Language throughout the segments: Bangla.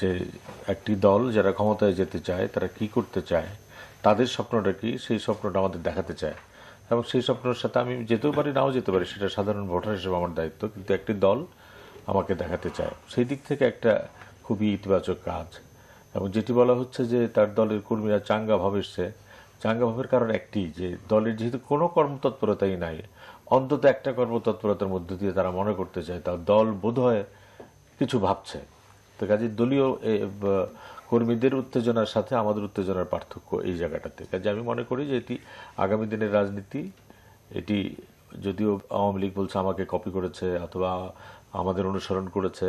যে একটি দল যারা ক্ষমতায় যেতে চায় তারা কি করতে চায়, তাদের স্বপ্নটা কি, সেই স্বপ্নটা আমাদের দেখাতে চায়। এবং সেই স্বপ্নের সাথে আমি যেতেও পারি নাও যেতে পারি, সেটা সাধারণ ভোটার হিসেবে আমার দায়িত্ব, কিন্তু একটি দল আমাকে দেখাতে চায়। সেই দিক থেকে একটা খুবই ইতিবাচক কাজ। এবং যেটি বলা হচ্ছে যে তার দলের কর্মীরা চাঙ্গা ভাব এসছে, চাঙ্গা ভাবের কারণ একটি, যে দলের যেহেতু কোনো কর্মতৎপরতাই নাই, অন্তত একটা কর্মতৎপরতার মধ্য দিয়ে তারা মনে করতে চায় তার দল বোধহয় কিছু ভাবছে। তো কাজে দলীয় কর্মীদের উত্তেজনার সাথে আমাদের উত্তেজনার পার্থক্য এই জায়গাটাতে। কাজে আমি মনে করি যে এটি আগামী দিনের রাজনীতি, এটি যদিও আওয়ামী লীগ বলছে আমাকে কপি করেছে অথবা আমাদের অনুসরণ করেছে,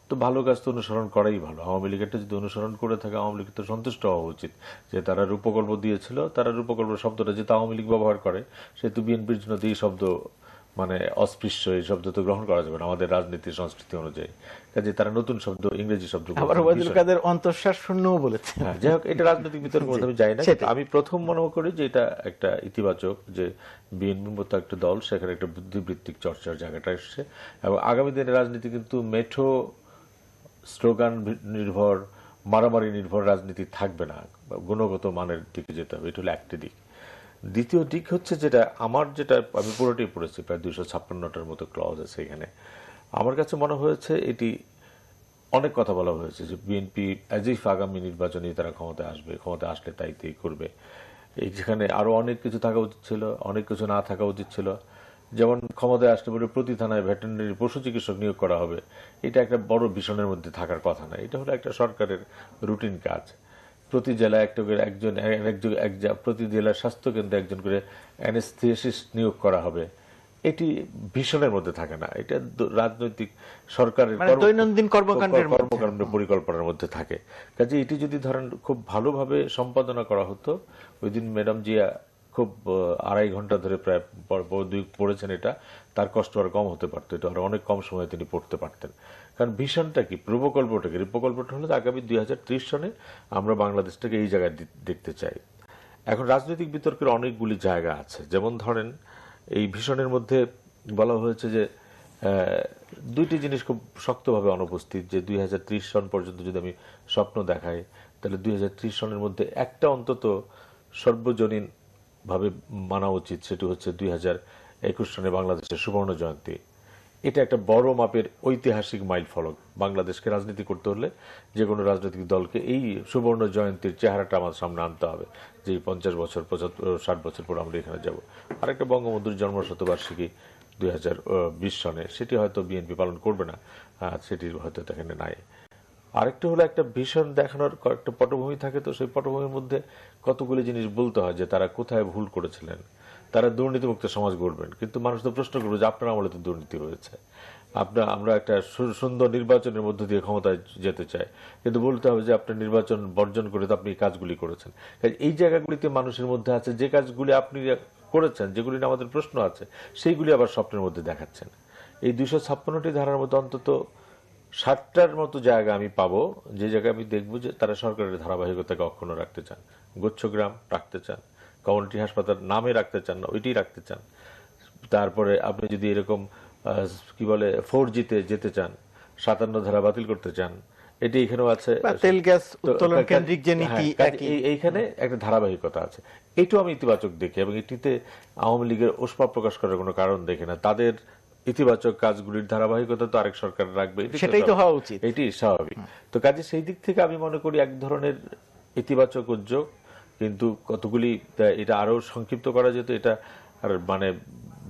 তো ভালো কাজ তো অনুসরণ করাই ভালো। আওয়ামী লীগেরটা যদি অনুসরণ করে থাকে, আওয়ামী লীগ তো সন্তুষ্ট হওয়া উচিত যে তারা রূপকল্প দিয়েছিল, তারা রূপকল্প শব্দটা যেহেতু আওয়ামী লীগ ব্যবহার করে, সেহেতু বিএনপির জন্য এই শব্দ মানে অস্পৃশ্য, এই শব্দ তো গ্রহণ করা যাবে না আমাদের রাজনীতি সংস্কৃতি অনুযায়ী। কাজে তারা নতুন শব্দ, ইংরেজি শব্দ, আবার ওবায়দুল কাদের অন্তঃশ্বাস শূন্যও বলেছে। হ্যাঁ, যাই হোক, এটা রাজনৈতিক বিতর্কের মধ্যে আমি যাই না। আমি প্রথম মনে করি যে এটা একটা ইতিবাচক, যে বিএনপির মতো একটা দল, সেখানে একটা বুদ্ধিবৃত্তিক চর্চার জায়গাটা এসছে। এবং আগামী দিনের রাজনীতি কিন্তু মেঠো স্লোগান নির্ভর, মারামারি নির্ভর রাজনীতি থাকবে না, গুণগত মানের দিকে যেতে হবে। এটা হলো একটি দিক। দ্বিতীয় দিক হচ্ছে যেটা আমি পুরোটাই পড়েছি, প্রায় 256টার মতো ক্লজ আছে এখানে। আমার কাছে মনে হয়েছে এটি অনেক কথা বলা হয়েছে যে বিএনপি অ্যাজ ইফ আগামী নির্বাচনে তারা ক্ষমতায় আসবে, ক্ষমতায় আসলে তাই করবে। এই যেখানে আরো অনেক কিছু থাকা উচিত ছিল, অনেক কিছু না থাকা উচিত ছিল। যেমন ক্ষমতায় আসলে পরে প্রতি থানায় ভেটেরিনারি পশু চিকিৎসক নিয়োগ করা হবে, এটা একটা বড় ভিশনের মধ্যে থাকার কথা না। এটা হলো একটা সরকারের রুটিন কাজ। প্রতি জেলায় একটা করে প্রতি জেলার স্বাস্থ্য কেন্দ্রে একজন করে অ্যানেস্থেসিস্ট নিয়োগ করা হবে, এটি ভিশনের মধ্যে থাকে না। এটা রাজনৈতিক সরকারের দৈনন্দিন কর্মকাণ্ডের পরিকল্পনার মধ্যে থাকে। কাজে এটি যদি ধরেন খুব ভালোভাবে সম্পাদনা করা হতো, ওই দিন ম্যাডাম জিয়া খুব 2.5 ঘন্টা ধরে প্রায় পড়েছেন, এটা তার কষ্ট আর কম হতে পারতো, এটা আর অনেক কম সময়ে তিনি পড়তে পারতেন। কারণ ভিশনটা কি, প্রকল্পটা কি? প্রকল্পটা হলো আগামী 2030 সনে আমরা বাংলাদেশটাকে এই জায়গায় দেখতে চাই। এখন রাজনৈতিক বিতর্কের অনেকগুলি জায়গা আছে। যেমন ধরেন এই ভিশনের মধ্যে বলা হয়েছে যে দুইটি জিনিস খুব শক্তভাবে অনুপস্থিত, যে 2030 সন পর্যন্ত যদি আমি স্বপ্ন দেখাই, তাহলে 2030 সনের মধ্যে একটা অন্তত সর্বজনীন ভাবে মানা উচিত, সেটি হচ্ছে 2021 সনে বাংলাদেশের সুবর্ণ জয়ন্তী। এটা একটা বড় মাপের ঐতিহাসিক মাইল ফলক। বাংলাদেশকে রাজনীতি করতে হলে যে কোনো রাজনৈতিক দলকে এই সুবর্ণ জয়ন্তীর চেহারাটা আমার সামনে আনতে হবে, যে 50 বছর 60 বছর পর আমরা এখানে যাব। আরেকটা বঙ্গবন্ধুর জন্মশতবার্ষিকী 2020 সনে, সেটি হয়তো বিএনপি পালন করবে না, সেটি হয়তো এখানে নাই। আরেকটা হলো একটা ভিশন দেখানোর একটা পটভূমি থাকে, তো সেই পটভূমির মধ্যে কতগুলি জিনিস বলতে হয়, যে তারা কোথায় ভুল করেছিলেন। তারা দুর্নীতিমুক্ত সমাজ গড়বেন, কিন্তু মানুষ তো প্রশ্ন করবে যে আপনার আমলে তো দুর্নীতি হয়েছে, আমরা একটা সুন্দর নির্বাচনের মধ্য দিয়ে ক্ষমতায় যেতে চাই, কিন্তু বলতে হবে যে আপনার নির্বাচন বর্জন করে তো আপনি এই কাজগুলি করেছেন। এই জায়গাগুলিতে মানুষের মধ্যে আছে যে কাজগুলি আপনি করেছেন, যেগুলি নিয়ে আমাদের প্রশ্ন আছে, সেইগুলি আবার স্বপ্নের মধ্যে দেখাচ্ছেন। এই 256টি ধারার মধ্যে অন্তত 60টার মতো জায়গা আমি পাবো, যে জায়গায় আমি দেখবো যে তারা সরকারের ধারাবাহিকতাকে অক্ষুণ্ণ রাখতে চান, গুচ্ছগ্রাম রাখতে চান, কমিউনিটি হাসপাতাল নামে রাখতে চান না, ওইটি রাখতে চান। তারপরে আপনি যদি এরকম কি বলে 4G-তে যেতে চান, 57 ধারা বাতিল করতে চান, এটি এখানেও আছে। তেল গ্যাস উত্তোলন কেন্দ্রিক যে নীতি, এইখানে একটা ধারাবাহিকতা আছে, এটাও আমি ইতিবাচক দেখি। এবং এটিতে আওয়ামী লীগের ওষ্মা প্রকাশ করার কোনো কারণ দেখি না। তাদের ইতিবাচক কাজগুলির ধারাবাহিকতা তো আরেক সরকার রাখবে, সেটাই তো হওয়া উচিত, এটি স্বাভাবিক। তো কাজে সেই দিক থেকে আমি মনে করি এক ধরনের ইতিবাচক উদ্যোগ, কিন্তু কতগুলি এটা আরো সংক্ষিপ্ত করা যেত। এটা আর মানে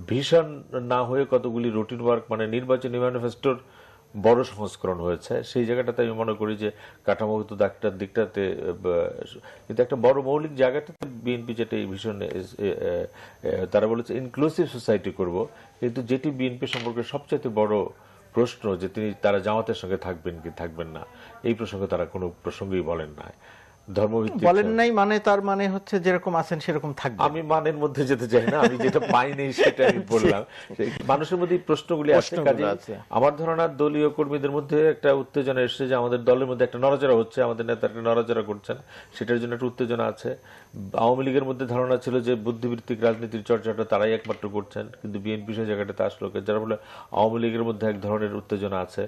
ভীষণ না হয়ে কতগুলি রুটিন ওয়ার্ক, মানে নির্বাচনী ম্যানিফেস্টোর বড় সংস্করণ হয়েছে, সেই জায়গাটাতে আমি মনে করি যে কাঠামোগত দিকটাতে, কিন্তু একটা বড় মৌলিক জায়গাটাতে বিএনপি যেটা এই ভীষণ, তারা বলেছে ইনক্লুসিভ সোসাইটি করব, কিন্তু যেটি বিএনপি সম্পর্কে সবচেয়ে বড় প্রশ্ন, যে তারা জামাতের সঙ্গে থাকবেন কি থাকবেন না, এই প্রসঙ্গে তারা কোনো প্রসঙ্গই বলেন না। ধর্মভিত্তিক বলেন নাই মানে তার মানে হচ্ছে যেরকম আছেন সেরকম থাকবে। আমি মানের মধ্যে যেতে চাই না, আমি যেটা পাইনি সেটা আমি বললাম। মানুষের মধ্যে প্রশ্নগুলি আছে। আমার ধারণা দলীয় কর্মীদের মধ্যে একটা উত্তেজনা এসেছে, যে আমাদের দলের মধ্যে একটা নড়াচড়া হচ্ছে, আমাদের নেতা একটা নড়াচড়া করছেন, সেটার জন্য একটা উত্তেজনা আছে। আওয়ামী লীগের মধ্যে ধারণা ছিল যে বুদ্ধিবৃত্তিক রাজনীতির চর্চাটা তারাই একমাত্র করছেন, কিন্তু বিএনপি সেই জায়গাটাতে আসলো, যারা বলে আওয়ামী লীগের মধ্যে এক ধরনের উত্তেজনা আছে।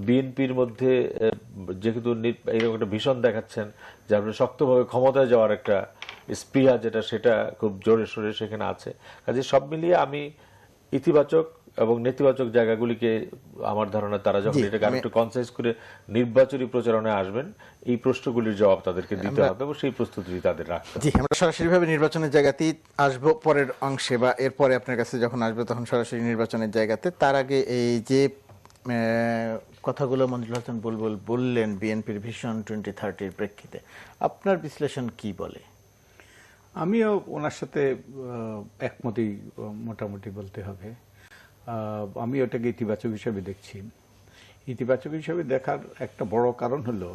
বিএনপির মধ্যে যেহেতু এরকম একটা ভীষণ দেখাচ্ছেন যে আপনি শক্তভাবে ক্ষমতায় যাওয়ার একটা স্পৃহা যেটা সেটা খুব জোরে সোরে সেখানে আছে। কাজে সব মিলিয়ে আমি ইতিবাচক এবং নেতিবাচক জায়গাগুলিকে আমার ধারণা তারা যখন এটাকে আরেকটু কনসাইজ করে নির্বাচনী প্রচারণায় আসবেন এই প্রশ্নগুলির জবাব তাদেরকে দিতে হবে এবং সেই প্রস্তুতি তাদের রাখতে হবে। জি, আমরা সরাসরিভাবে নির্বাচনের জায়গাতেই আসবো পরের অংশে, বা এরপরে আপনার কাছে যখন আসবে তখন সরাসরি নির্বাচনের জায়গাতে। তার আগে এই যে কথাগুলো মঞ্জুর হাসান বুলবুল বললেন বিএনপির ভিশন 2030-র প্রেক্ষিতে, আপনার বিশ্লেষণ কি বলে? আমিও ওনার সাথে একমতই মোটামুটি বলতে হবে। আমি ওটাকে ইতিবাচক হিসেবে দেখছি। ইতিবাচক হিসেবে দেখার একটা বড় কারণ হলো,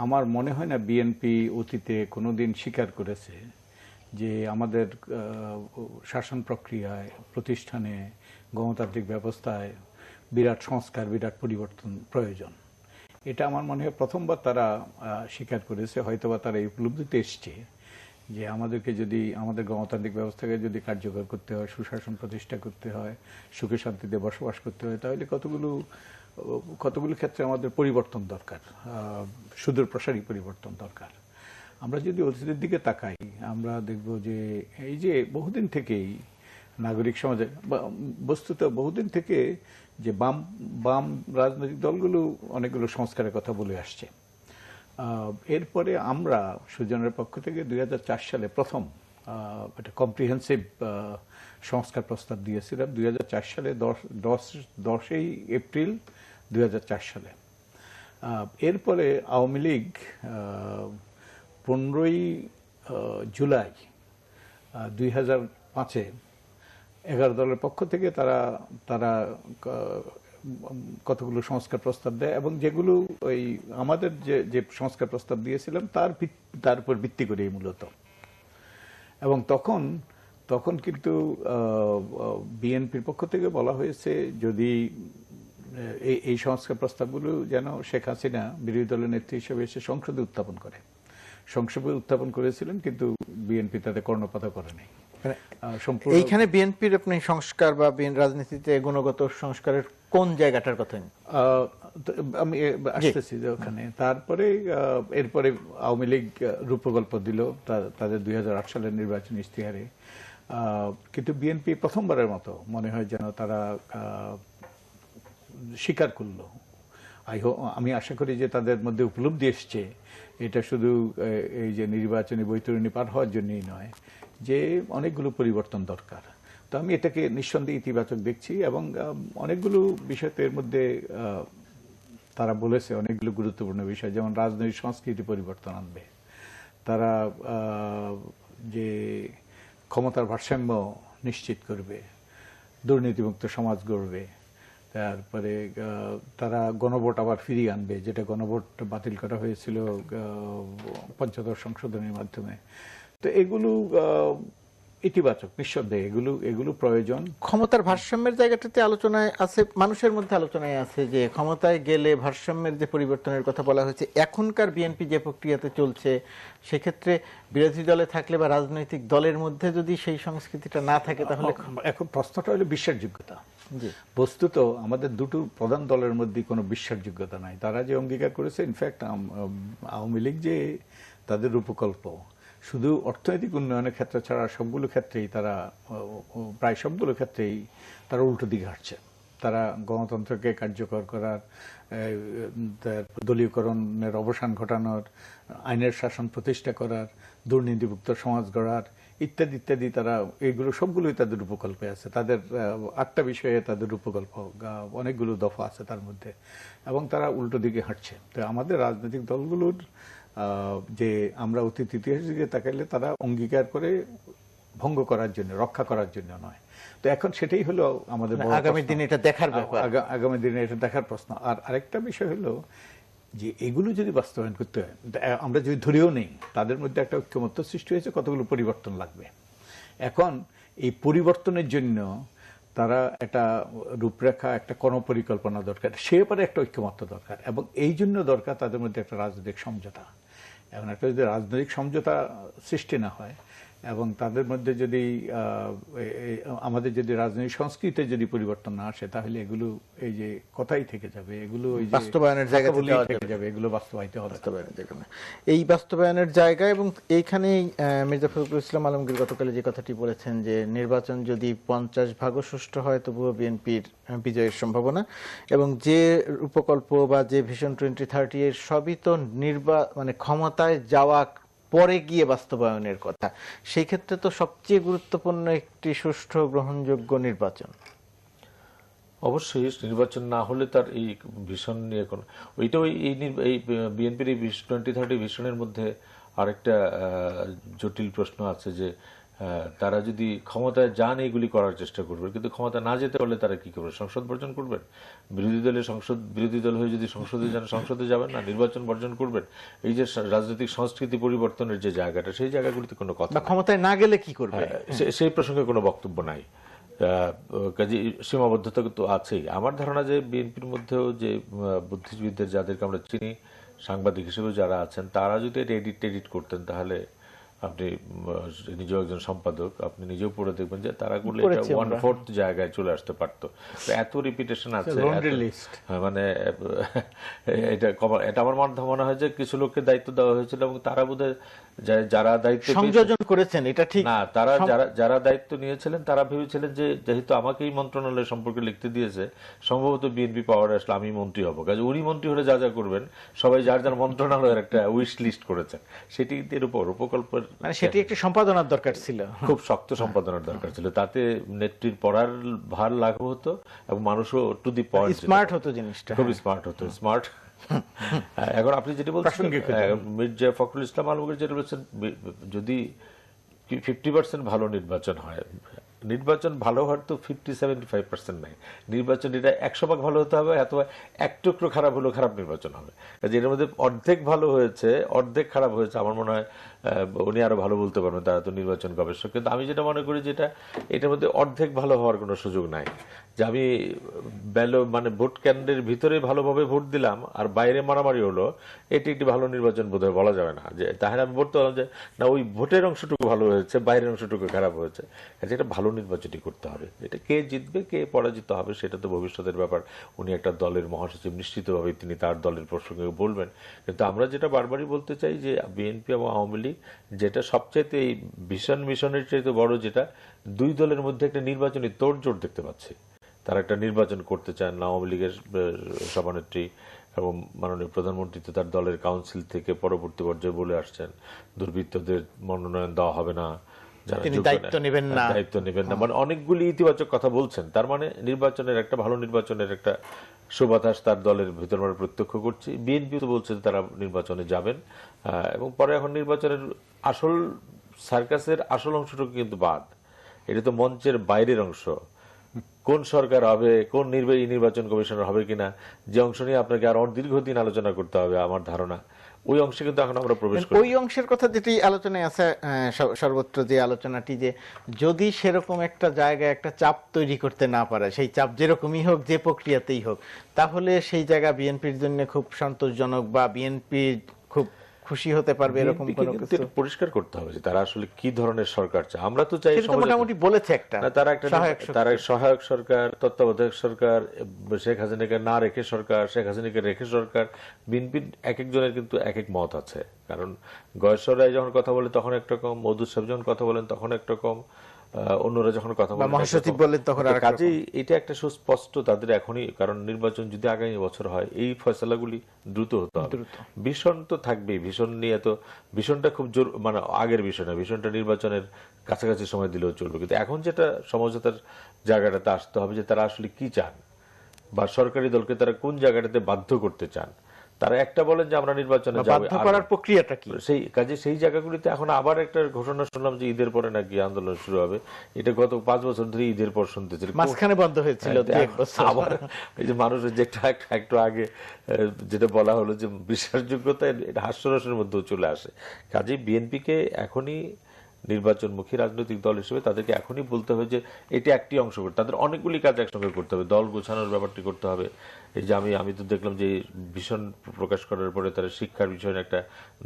আমার মনে হয় না বিএনপি অতীতে কোনোদিন স্বীকার করেছে যে আমাদের শাসন প্রক্রিয়ায়, প্রতিষ্ঠানে, গণতান্ত্রিক ব্যবস্থায় বিরাট সংস্কার, বিরাট পরিবর্তন প্রয়োজন। এটা আমার মনে হয় প্রথমবার তারা স্বীকার করেছে। হয়তোবা তারা এই উপলব্ধিতে এসছে যে আমাদেরকে যদি আমাদের গণতান্ত্রিক ব্যবস্থাকে যদি কার্যকর করতে হয়, সুশাসন প্রতিষ্ঠা করতে হয়, সুখে শান্তিতে বসবাস করতে হয়, তাহলে কতগুলো ক্ষেত্রে আমাদের পরিবর্তন দরকার, সুদূর প্রসারী পরিবর্তন দরকার। আমরা যদি অতীতের দিকে তাকাই, আমরা দেখব যে এই যে বহুদিন থেকেই নাগরিক সমাজে, বস্তুত বহুদিন থেকে যে বাম রাজনৈতিক দলগুলো অনেকগুলো সংস্কারের কথা বলে আসছে। এরপরে আমরা সুজনের পক্ষ থেকে 2004 সালে প্রথম একটা কম্প্রিহেন্সিভ সংস্কার প্রস্তাব দিয়েছিলাম 2004 সালে 10ই এপ্রিল 2004 সালে। এরপরে আওয়ামী লীগ 15ই জুলাই 2005-এ 11 দলের পক্ষ থেকে তারা কতগুলো সংস্কার প্রস্তাব দেয়, এবং যেগুলো ওই আমাদের যে সংস্কার প্রস্তাব দিয়েছিলাম তার উপর ভিত্তি করেই মূলত। এবং তখন কিন্তু বিএনপির পক্ষ থেকে বলা হয়েছে যদি এই সংস্কার প্রস্তাবগুলো যেন শেখ হাসিনা বিরোধী দলের নেত্রী হিসেবে এসে সংসদে উত্থাপন করে। সংসদে উত্থাপন করেছিলেন, কিন্তু বিএনপি তাতে কর্ণপাত করে নাই। এইখানে বিএনপির আপনি সংস্কার বা রাজনীতিতে গুণগত সংস্কারের কোন জায়গাটার কথা? আমি আসতেছি যে ওখানে। তারপরে এরপরে আওয়ামী লীগ রূপকল্প দিল তাদের 2008 সালের নির্বাচনী ইশতেহারে। কিন্তু বিএনপি প্রথমবারের মতো মনে হয় যেন তারা স্বীকার করলো। আমি আশা করি যে তাদের মধ্যে উপলব্ধি এসছে, এটা শুধু এই যে নির্বাচনী বৈতরণী পার হওয়ার জন্যই নয়, যে অনেকগুলো পরিবর্তন দরকার। তো আমি এটাকে নিঃসন্দেহে ইতিবাচক দেখছি, এবং অনেকগুলো বিষয় এর মধ্যে তারা বলেছে, অনেকগুলো গুরুত্বপূর্ণ বিষয়, যেমন রাজনৈতিক সংস্কৃতি পরিবর্তন আনবে তারা, যে ক্ষমতার ভারসাম্য নিশ্চিত করবে, দুর্নীতিমুক্ত সমাজ গড়বে, তারপরে তারা গণভোট আবার ফিরিয়ে আনবে, যেটা গণভোট বাতিল করা হয়েছিল পঞ্চদশ সংশোধনের মাধ্যমে। তো এগুলো ইতিবাচক, নিঃসন্দেহে এগুলো প্রয়োজন। ক্ষমতার ভারসাম্যের জায়গাটাতে আলোচনায় আছে, মানুষের মধ্যে আলোচনায় আছে যে ক্ষমতায় গেলে ভারসাম্যের যে পরিবর্তনের কথা বলা হয়েছে, এখনকার বিএনপি যে প্রক্রিয়াতে চলছে সেক্ষেত্রে বিরোধী দলে থাকলে বা রাজনৈতিক দলের মধ্যে যদি সেই সংস্কৃতিটা না থাকে, তাহলে এখন প্রশ্নটা হলো বিশ্বাসযোগ্যতা। বস্তুত আমাদের দুটো প্রধান দলের মধ্যে কোনো বিশ্বাসযোগ্যতা নাই। তারা যে অঙ্গীকার করেছে, ইনফ্যাক্ট আওয়ামী লীগ যে তাদের রূপকল্প শুধু অর্থনৈতিক উন্নয়নের ক্ষেত্রে ছাড়া সবগুলো ক্ষেত্রেই তারা, প্রায় সবগুলো ক্ষেত্রেই তারা উল্টো দিকে হাঁটছে। তারা গণতন্ত্রকে কার্যকর করার, দলীয়করণের অবসান ঘটানোর, আইনের শাসন প্রতিষ্ঠা করার, দুর্নীতিমুক্ত সমাজ গড়ার ইত্যাদি ইত্যাদি, তারা এগুলো সবগুলোই তাদের রূপকল্পে আছে। তাদের 8টা বিষয়ে তাদের রূপকল্প, অনেকগুলো দফা আছে তার মধ্যে, এবং তারা উল্টো দিকে হাঁটছে। তো আমাদের রাজনৈতিক দলগুলোর যে আমরা অতীত ইতিহাসের দিকে তাকাইলে তারা অঙ্গীকার করে ভঙ্গ করার জন্য, রক্ষা করার জন্য নয়। তো এখন সেটাই হলো আমাদের আগামী দিনে এটা দেখার ব্যাপার, আগামী দিনে এটা দেখার প্রশ্ন। আর আরেকটা বিষয় হলো যে এগুলো যদি বাস্তবায়ন করতে হয়, আমরা যদি ধরেও নেই তাদের মধ্যে একটা ঐক্যমত্য সৃষ্টি হয়েছে, কতগুলো পরিবর্তন লাগবে। এখন এই পরিবর্তনের জন্য তারা একটা রূপরেখা, একটা কর্মপরিকল্পনা দরকার, সে ব্যাপারে একটা ঐক্যমত্য দরকার, এবং এই জন্য দরকার তাদের মধ্যে একটা রাজনৈতিক সমঝোতা। এখন একটা যদি রাজনৈতিক সমঝোতা সৃষ্টি না হয়, এবং তাদের মধ্যে যদি আমাদের যদি রাজনৈতিক সংস্কৃতিতে যদি পরিবর্তন না আসে, তাহলে এগুলো এই যে কথাই থেকে যাবে, এগুলো ওই যে বাস্তবায়নের জায়গা কথা বলেই থেকে যাবে, এগুলো বাস্তবায়িত হবে না। বাস্তবায়নের জায়গা না। এই বাস্তবায়নের জায়গা, এবং এইখানেই মির্জা ফখরুল ইসলাম আলমগীর গতকালে যে কথাটি বলেছেন যে নির্বাচন যদি 50 ভাগও সুষ্ঠু হয় তবুও বিএনপির বিজয়ের সম্ভাবনা, এবং যে উপকল্প বা যে ভিশন 2030 এর সবই তো মানে ক্ষমতায় যাওয়া পরে গিয়ে বাস্তবায়নের কথা। সেই ক্ষেত্রে তো সবচেয়ে গুরুত্বপূর্ণ একটি সুষ্ঠু গ্রহণযোগ্য নির্বাচন। অবশ্যই নির্বাচন না হলে তার এই ভীষণ নিয়ে কোনো ওইটাও এই বিএনপির এই 2030 ভিশনের মধ্যে আরেকটা জটিল প্রশ্ন আছে যে তারা যদি ক্ষমতায় যান এইগুলি করার চেষ্টা করবে, কিন্তু ক্ষমতা না যেতে পারলে তারা কি করবে? সংসদ বর্জন করবেন? বিরোধী দল হয়ে যদি সংসদে যান, সংসদে যাবেন না, নির্বাচন বর্জন করবেন? এই যে রাজনৈতিক সংস্কৃতি পরিবর্তনের যে জায়গাটা, সেই জায়গাগুলিতে কোনো কথা বা ক্ষমতায় না গেলে কি করবে, সেই প্রসঙ্গে কোনো বক্তব্য নাই। কাজে সীমাবদ্ধতা তো আছেই। আমার ধারণা যে বিএনপির মধ্যেও যে বুদ্ধিজীবীদের যাদেরকে আমরা চিনি, সাংবাদিক হিসেবে যারা আছেন, তারা যদি এডিট করতেন, তাহলে আপনি নিজেও একজন সম্পাদক, আপনি নিজেও পড়ে দেখবেন যে তারা গুলো 1/4 জায়গায় চলে আসতে পারতো। এত রিপিটেশন আছে, মানে এটা আমার মনে হয় যে কিছু লোককে দায়িত্ব দেওয়া হয়েছিল এবং তারা বোধহয় যারা দায়িত্ব সংযোজন করেছেন, এটা ঠিক না, তারা যারা দায়িত্ব নিয়েছিলেন তারা ভেবেছিলেন যে যেহেতু আমাকে এই মন্ত্রণালয় সম্পর্কে লিখতে দিয়েছে, সম্ভবত বিএনপি পাওয়ারে আসলে আমি মন্ত্রী হবো, কাজে উনি মন্ত্রী হলে যা যা করবেন সবাই যার যার মন্ত্রণালয়ের একটা উইশ লিস্ট করেছেন। সেটি এর উপর উপকল্পের মানে সেটি একটি সম্পাদনার দরকার ছিল, খুব শক্ত সম্পাদনার দরকার ছিল। তাতে নেত্রীর পড়ার ভার লাঘব হতো এবং মানুষও টু দি পয়েন্ট স্মার্ট হতো, জিনিসটা খুব স্মার্ট হতো। স্মার্ট এখন আপনি যেটা বলছেন মির্জা ফখরুল ইসলাম আলমগীর যেটা বলছেন, যদি 50% ভালো নির্বাচন হয়, নির্বাচন ভালো হওয়ার তো 50-75% নাই। নির্বাচন এটা 100 ভাগ ভালো হতে হবে, অথবা এক টুকরো খারাপ হলেও খারাপ নির্বাচন হবে। এর মধ্যে অর্ধেক ভালো হয়েছে, অর্ধেক খারাপ হয়েছে। আমার মনে হয় উনি আরো ভালো বলতে পারবেন, তারা তো নির্বাচন গবেষক। কিন্তু আমি যেটা মনে করি, যেটা এটার মধ্যে অর্ধেক ভালো হওয়ার কোনো সুযোগ নাই। যে আমি মানে ভোট কেন্দ্রের ভিতরে ভালোভাবে ভোট দিলাম আর বাইরে মারামারি হলো, এটি একটি ভালো নির্বাচন বোধহয় বলা যাবে না। যে তাহলে আমি বলতে পারলাম যে না, ওই ভোটের অংশটুকু ভালো হয়েছে, বাইরের অংশটুকু খারাপ হয়েছে। এটা ভালো নির্বাচনই করতে হবে। এটা কে জিতবে কে পরাজিত হবে সেটা তো ভবিষ্যতের ব্যাপার। উনি একটা দলের মহাসচিব, নিশ্চিতভাবে তিনি তার দলের প্রসঙ্গে বলবেন। কিন্তু আমরা যেটা বারবারই বলতে চাই যে বিএনপি এবং আওয়ামী লীগ যেটা সবচাইতে এই মিশনের চাইতে বড়, যেটা দুই দলের মধ্যে একটা নির্বাচনী তোড়জোড় দেখতে পাচ্ছি। তারা একটা নির্বাচন করতে চান। আওয়ামী লীগের সভানেত্রী এবং মাননীয় প্রধানমন্ত্রী তো তার দলের কাউন্সিল থেকে পরবর্তী পর্যায়ে বলে আসছেন দুর্বৃত্তদের মনোনয়ন দেওয়া হবে না, দায়িত্ব নেবেন না, মানে অনেকগুলি ইতিবাচক কথা বলছেন। তার মানে নির্বাচনের একটা ভালো নির্বাচনের একটা সুবাতাস তার দলের ভিতর আমরা প্রত্যক্ষ করছি। বিএনপি তো বলছে তারা নির্বাচনে যাবেন, এবং পরে এখন নির্বাচনের আসল সার্কাসের আসল অংশটুকু কিন্তু বাদ। এটা তো মঞ্চের বাইরের অংশ। কোন সরকার হবে, কোন নির্বাচন কমিশনার হবে কিনা, যে অংশ নিয়ে আপনাকে আর দীর্ঘদিন আলোচনা করতে হবে আমার ধারণা, ওই অংশে কিন্তু এখন আমরা প্রবেশ করি। ওই অংশের কথা যেটি আলোচনায় আছে, সর্বত্র যে আলোচনাটি, যে যদি সেরকম একটা জায়গায় একটা চাপ তৈরি করতে না পারে, সেই চাপ যেরকমই হোক, যে প্রক্রিয়াতেই হোক, তাহলে সেই জায়গা বিএনপির জন্য খুব সন্তোষজনক বা বিএনপি খুব খুশি হতে পারবে, এরকম কোনো কিছু পরিষ্কার করতে হবে যে তারা আসলে কি ধরনের সরকার চায়। আমরা তো চাই মোটামুটি বলেছে একটা তারা সহায়ক সরকার, তত্ত্বাবধায়ক সরকার, শেখ হাসিনাকে না রেখে সরকার, শেখ হাসিনাকে রেখে সরকার। বিএনপির এক একজনের কিন্তু এক এক মত আছে। কারণ গয়েশ্বর রায় যখন কথা বলে তখন একরকম, মধু সাহেব যখন কথা বলেন তখন একরকম, অন্যরা যখন কথা বলেন, মহাসচিব বলেন তখন আর কাজেই এটা একটা সুস্পষ্ট তাদের এখনই। কারণ নির্বাচন যদি আগামী বছর হয়, এই ফয়সালাগুলি দ্রুত হতে হবে। ভীষণ তো থাকবেই, ভীষণ নিয়ে তো, ভীষণটা খুব জোর, মানে আগের বিষয় না, ভীষণটা নির্বাচনের কাছাকাছি সময় দিলেও চলবে। কিন্তু এখন যেটা সমঝোতার জায়গাটাতে আসতে হবে যে তারা আসলে কি চান, বা সরকারি দলকে তারা কোন জায়গাটাতে বাধ্য করতে চান। তারা একটা বলেন যে আমরা নির্বাচনে যাব, বাধ্য করার প্রক্রিয়াটা কি, সেই কাজে সেই জায়গাগুলিতে এখন আবার একটা ঘোষণা শুনলাম যে ঈদের পরে নাকি আন্দোলন শুরু হবে। এটা গত 5 বছর ধরে ঈদের পর শুনতেছি, মাঝখানে বন্ধ হয়েছিল। আবার এই যে মানুষের যেটা একটু আগে যেটা বলা হলো যে বিশ্বাসযোগ্যতা, এটা হাস্যরসের মধ্যেও চলে আসে। কাজেই বিএনপিকে এখনই নির্বাচনমুখী রাজনৈতিক দল হিসেবে তাদেরকে এখনই বলতে হবে যে এটি একটি অংশ করতে, তাদের অনেকগুলি কাজ একসঙ্গে করতে হবে। দল গোছানোর ব্যাপারটি করতে হবে। এই যে আমি তো দেখলাম যে ভীষণ প্রকাশ করার পরে তারা শিক্ষার বিষয়ে একটা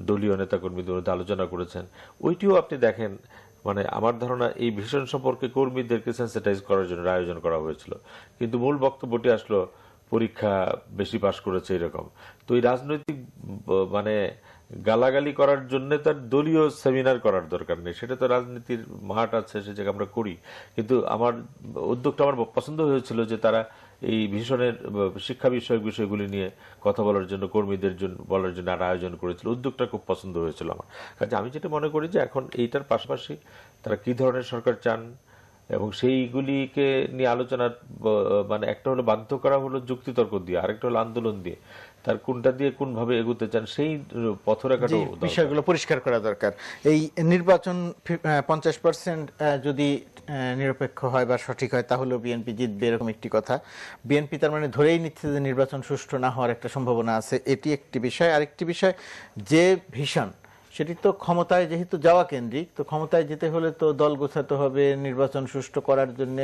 দলীয় নেতাকর্মীদের মধ্যে আলোচনা করেছেন। ওইটিও আপনি দেখেন মানে আমার ধারণা এই ভীষণ সম্পর্কে কর্মীদেরকে সেন্সিটাইজ করার জন্য আয়োজন করা হয়েছিল, কিন্তু মূল বক্তব্যটি আসলো পরীক্ষা বেশি পাশ করেছে এরকম। তো এই রাজনৈতিক মানে গালাগালি করার জন্য তার দলীয় সেমিনার করার দরকার নেই, সেটা তো রাজনীতির মাঠ আছে, সে জায়গায় আমরা করি। কিন্তু আমার উদ্যোগটা আমার পছন্দ হয়েছিল যে তারা এই ভীষণের শিক্ষা বিষয়ক বিষয়গুলি নিয়ে কথা বলার জন্য, কর্মীদের জন্য বলার জন্য আর আয়োজন করেছিল। উদ্যোগটা খুব পছন্দ হয়েছিল আমার কাছে। আমি যেটা মনে করি যে এখন এইটার পাশাপাশি তারা কি ধরনের সরকার চান এবং সেইগুলিকে নিয়ে আলোচনার মানে একটা হলো বাধ্য করা হলো যুক্তিতর্ক দিয়ে, আরেকটা হলো আন্দোলন দিয়ে, তার কোনটা দিয়ে কোন ভাবে এগোতে চান সেই পথরেখাটাও বিষয়গুলো পরিষ্কার করা দরকার। এই নির্বাচন 50% যদি নিরপেক্ষ হয় বা সঠিক হয় তাহলে বিএনপি জিতবে, এরকম একটি কথা। বিএনপি তার মানে ধরেই নিচ্ছে যে নির্বাচন সুষ্ঠু না হওয়ার একটা সম্ভাবনা আছে, এটি একটি বিষয়। আরেকটি বিষয় যে ভীষণ, সেটি তো ক্ষমতায় যেহেতু যাওয়া কেন্দ্রিক, তো ক্ষমতায় যেতে হলে তো দল গোছাতে হবে, নির্বাচন সুষ্ঠু করার জন্য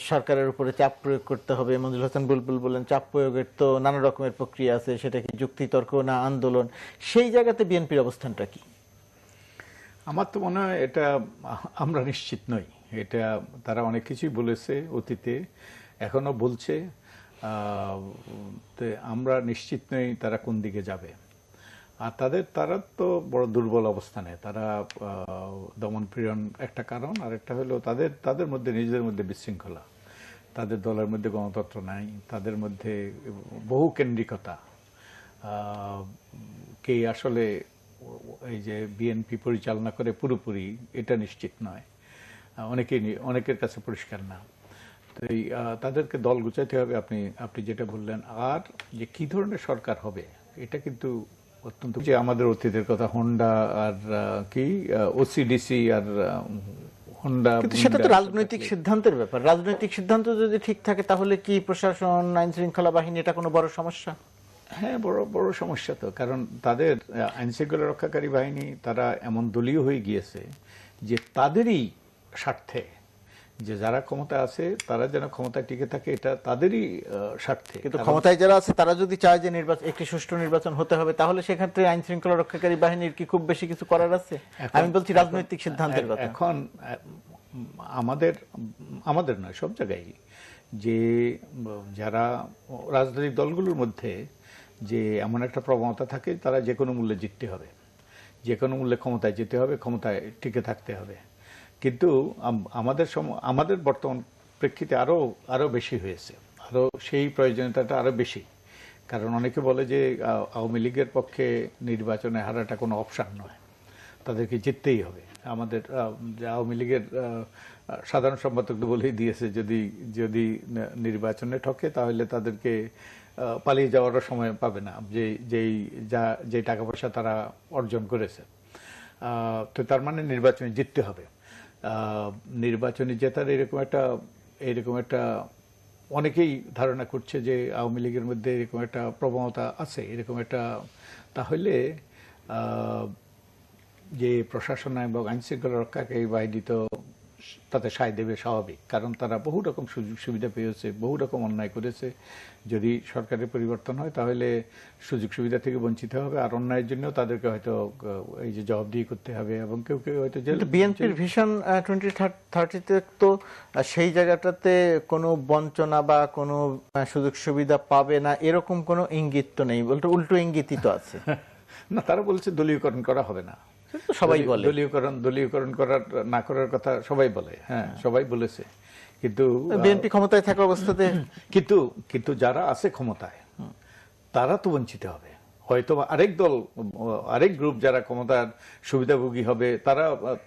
সরকারের উপরে চাপ প্রয়োগ করতে হবে। মঞ্জুর হাসান বুলবুল বলেন চাপ প্রয়োগের তো নানা রকমের প্রক্রিয়া আছে, সেটা কি যুক্তিতর্ক না আন্দোলন? সেই জায়গাতে বিএনপির অবস্থানটা কি? আমার তো মনে হয় এটা আমরা নিশ্চিত নই। এটা তারা অনেক কিছুই বলেছে অতীতে, এখনো বলছে, আমরা নিশ্চিত নই তারা কোন দিকে যাবে। আর তারা তো বড় দুর্বল অবস্থানে, তারা দমনপীড়ন একটা কারণ, আর একটা হলো তাদের মধ্যে নিজেদের মধ্যে বিশৃঙ্খলা, তাদের দলের মধ্যে গণতন্ত্র নাই, তাদের মধ্যে বহু কেন্দ্রিকতা। কে আসলে এই যে বিএনপি পরিচালনা করে পুরোপুরি এটা নিশ্চিত নয়, অনেকের কাছে পরিষ্কার না। তো তাদেরকে দল গুছাইতে হবে, আপনি যেটা বললেন। আর যে কি ধরনের সরকার হবে এটা কিন্তু অত্যন্ত, যে আমাদের অতীতের কথা, হোন্ডা আর কি ওসিডিসি আর হোন্ডা, কিন্তু সেটা তো রাজনৈতিক সিদ্ধান্তের ব্যাপার। রাজনৈতিক সিদ্ধান্ত যদি ঠিক থাকে তাহলে কি প্রশাসন, আইন শৃঙ্খলা বাহিনী এটা কোনো বড় সমস্যা? হ্যাঁ, বড় সমস্যা তো। কারণ তাদের আইন শৃঙ্খলা রক্ষাকারী বাহিনী তারা এমন দলীয় হয়ে গিয়েছে যে তাদেরই স্বার্থে, যে যারা ক্ষমতা আছে তারা যেন ক্ষমতায় টিকে থাকে, এটা তাদেরই স্বার্থে। কিন্তু ক্ষমতায় যারা আছে তারা যদি চায় যে একটি সুষ্ঠু নির্বাচন হতে হবে, তাহলে সেক্ষেত্রে আইন শৃঙ্খলা রক্ষাকারী বাহিনীর কি খুব বেশি কিছু করার আছে? আমি বলছি রাজনৈতিক সিদ্ধান্তের কথা। এখন আমাদের নয়, সব জায়গায় যে যারা রাজনৈতিক দলগুলোর মধ্যে যে এমন একটা প্রবণতা থাকে, তারা যে কোনো মূল্যে জিততে হবে, যে কোনো মূল্যে ক্ষমতায় যেতে হবে, ক্ষমতায় টিকে থাকতে হবে। কিন্তু আমাদের বর্তমান প্রেক্ষিতে আরো বেশি হয়েছে, আরো সেই প্রয়োজনীয়তাটা আরো বেশি। কারণ অনেকে বলে যে আওয়ামী লীগের পক্ষে নির্বাচনে হারাটা কোনো অপশন নয়, তাদেরকে জিততেই হবে। আমাদের আওয়ামী লীগের সাধারণ সম্পাদক বলেই দিয়েছে, যদি নির্বাচনে ঠকে তাহলে তাদেরকে পালিয়ে যাওয়ারও সময় পাবে না, যে টাকা পয়সা তারা অর্জন করেছে। তো তার মানে নির্বাচনে জিততে হবে। নির্বাচনে জেতার এরকম একটা অনেকেই ধারণা করছে যে আওয়ামী লীগের মধ্যে এরকম একটা প্রবণতা আছে, এরকম একটা। তাহলে যে প্রশাসন এবং আইন শৃঙ্খলা রক্ষাকারী বাহিনী তো তাতে সায় দেবে, স্বাভাবিক। কারণ তারা বহু রকম সুযোগ সুবিধা পেয়েছে, বহু রকম অন্যায় করেছে। যদি সরকারের পরিবর্তন হয় তাহলে সুযোগ সুবিধা থেকে বঞ্চিত হবে, আর অন্যায়ের জন্য তাদেরকে হয়তো এই যে জবাবদিহি করতে হবে, এবং কেউ হয়তো বিএনপির ভিশন 2030-তে তো সেই জায়গাটাতে কোনো বঞ্চনা বা কোনো সুযোগ সুবিধা পাবে না এরকম কোনো ইঙ্গিত তো নেই, উল্টো ইঙ্গিতই তো আছে। না, তারা বলছে দলীয়করণ করা হবে না, সবাই বলে দলীয়করণ না করার কথা সবাই বলে। হ্যাঁ, সবাই বলেছে। কিন্তু বিএনপি ক্ষমতায় থাকা অবস্থাতে কিন্তু যারা আছে ক্ষমতায় তারা তো বঞ্চিত হবে। হয়তো আরেক দল, আরেক গ্রুপ যারা ক্ষমতার সুবিধাভোগী হবে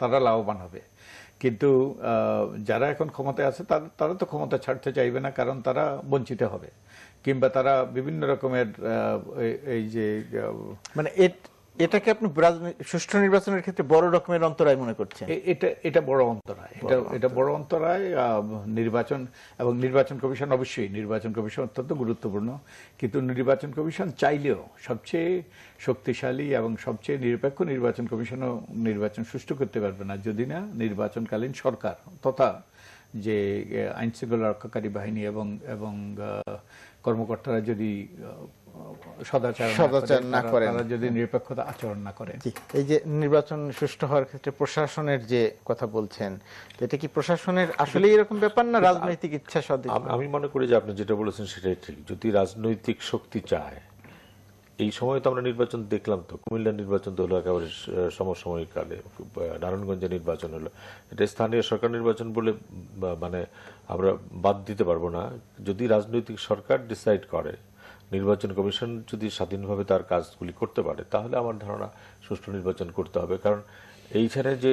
তারা লাভবান হবে। কিন্তু যারা এখন ক্ষমতায় আছে তারা তো ক্ষমতা ছাড়তে চাইবে না, কারণ তারা বঞ্চিত হবে, কিংবা তারা বিভিন্ন রকমের এই যে মানে এটাকে আপনি সুষ্ঠু নির্বাচনের ক্ষেত্রে বড় রকমের অন্তরায় মনে করছেন? এটা বড় অন্তরায়, এটা বড় অন্তরায়। নির্বাচন এবং নির্বাচন কমিশন, অবশ্যই নির্বাচন কমিশন অত্যন্ত গুরুত্বপূর্ণ, কিন্তু নির্বাচন কমিশন চাইলেও সবচেয়ে শক্তিশালী এবং সবচেয়ে নিরপেক্ষ নির্বাচন কমিশনও নির্বাচন সুষ্ঠু করতে পারবে না যদি না নির্বাচনকালীন সরকার তথা যে আইন শৃঙ্খলা রক্ষাকারী বাহিনী এবং কর্মকর্তারা যদি সদাচার না করেন, তারা যদি নিরপেক্ষতা আচরণ না করে। এই যে নির্বাচন সুষ্ঠু হওয়ার ক্ষেত্রে প্রশাসনের যে কথা বলছেন, এটা কি প্রশাসনের আসলে এরকম ব্যাপার না রাজনৈতিক ইচ্ছা সদিচ্ছা? আমি মনে করি যে আপনি যেটা বলেছেন সেটাই ঠিক। যদি রাজনৈতিক শক্তি চায়, এই সময় তো আমরা নির্বাচন দেখলাম, তো কুমিল্লার নির্বাচন তো হলো একেবারে সমসাময়িক কালে, নারায়ণগঞ্জে নির্বাচন হলো, এটা স্থানীয় সরকার নির্বাচন বলে মানে আমরা বাদ দিতে পারবো না। যদি রাজনৈতিক সরকার ডিসাইড করে, নির্বাচন কমিশন যদি স্বাধীনভাবে তার কাজগুলি করতে পারে, তাহলে আমার ধারণা সুষ্ঠু নির্বাচন করতে হবে। কারণ এইখানে যে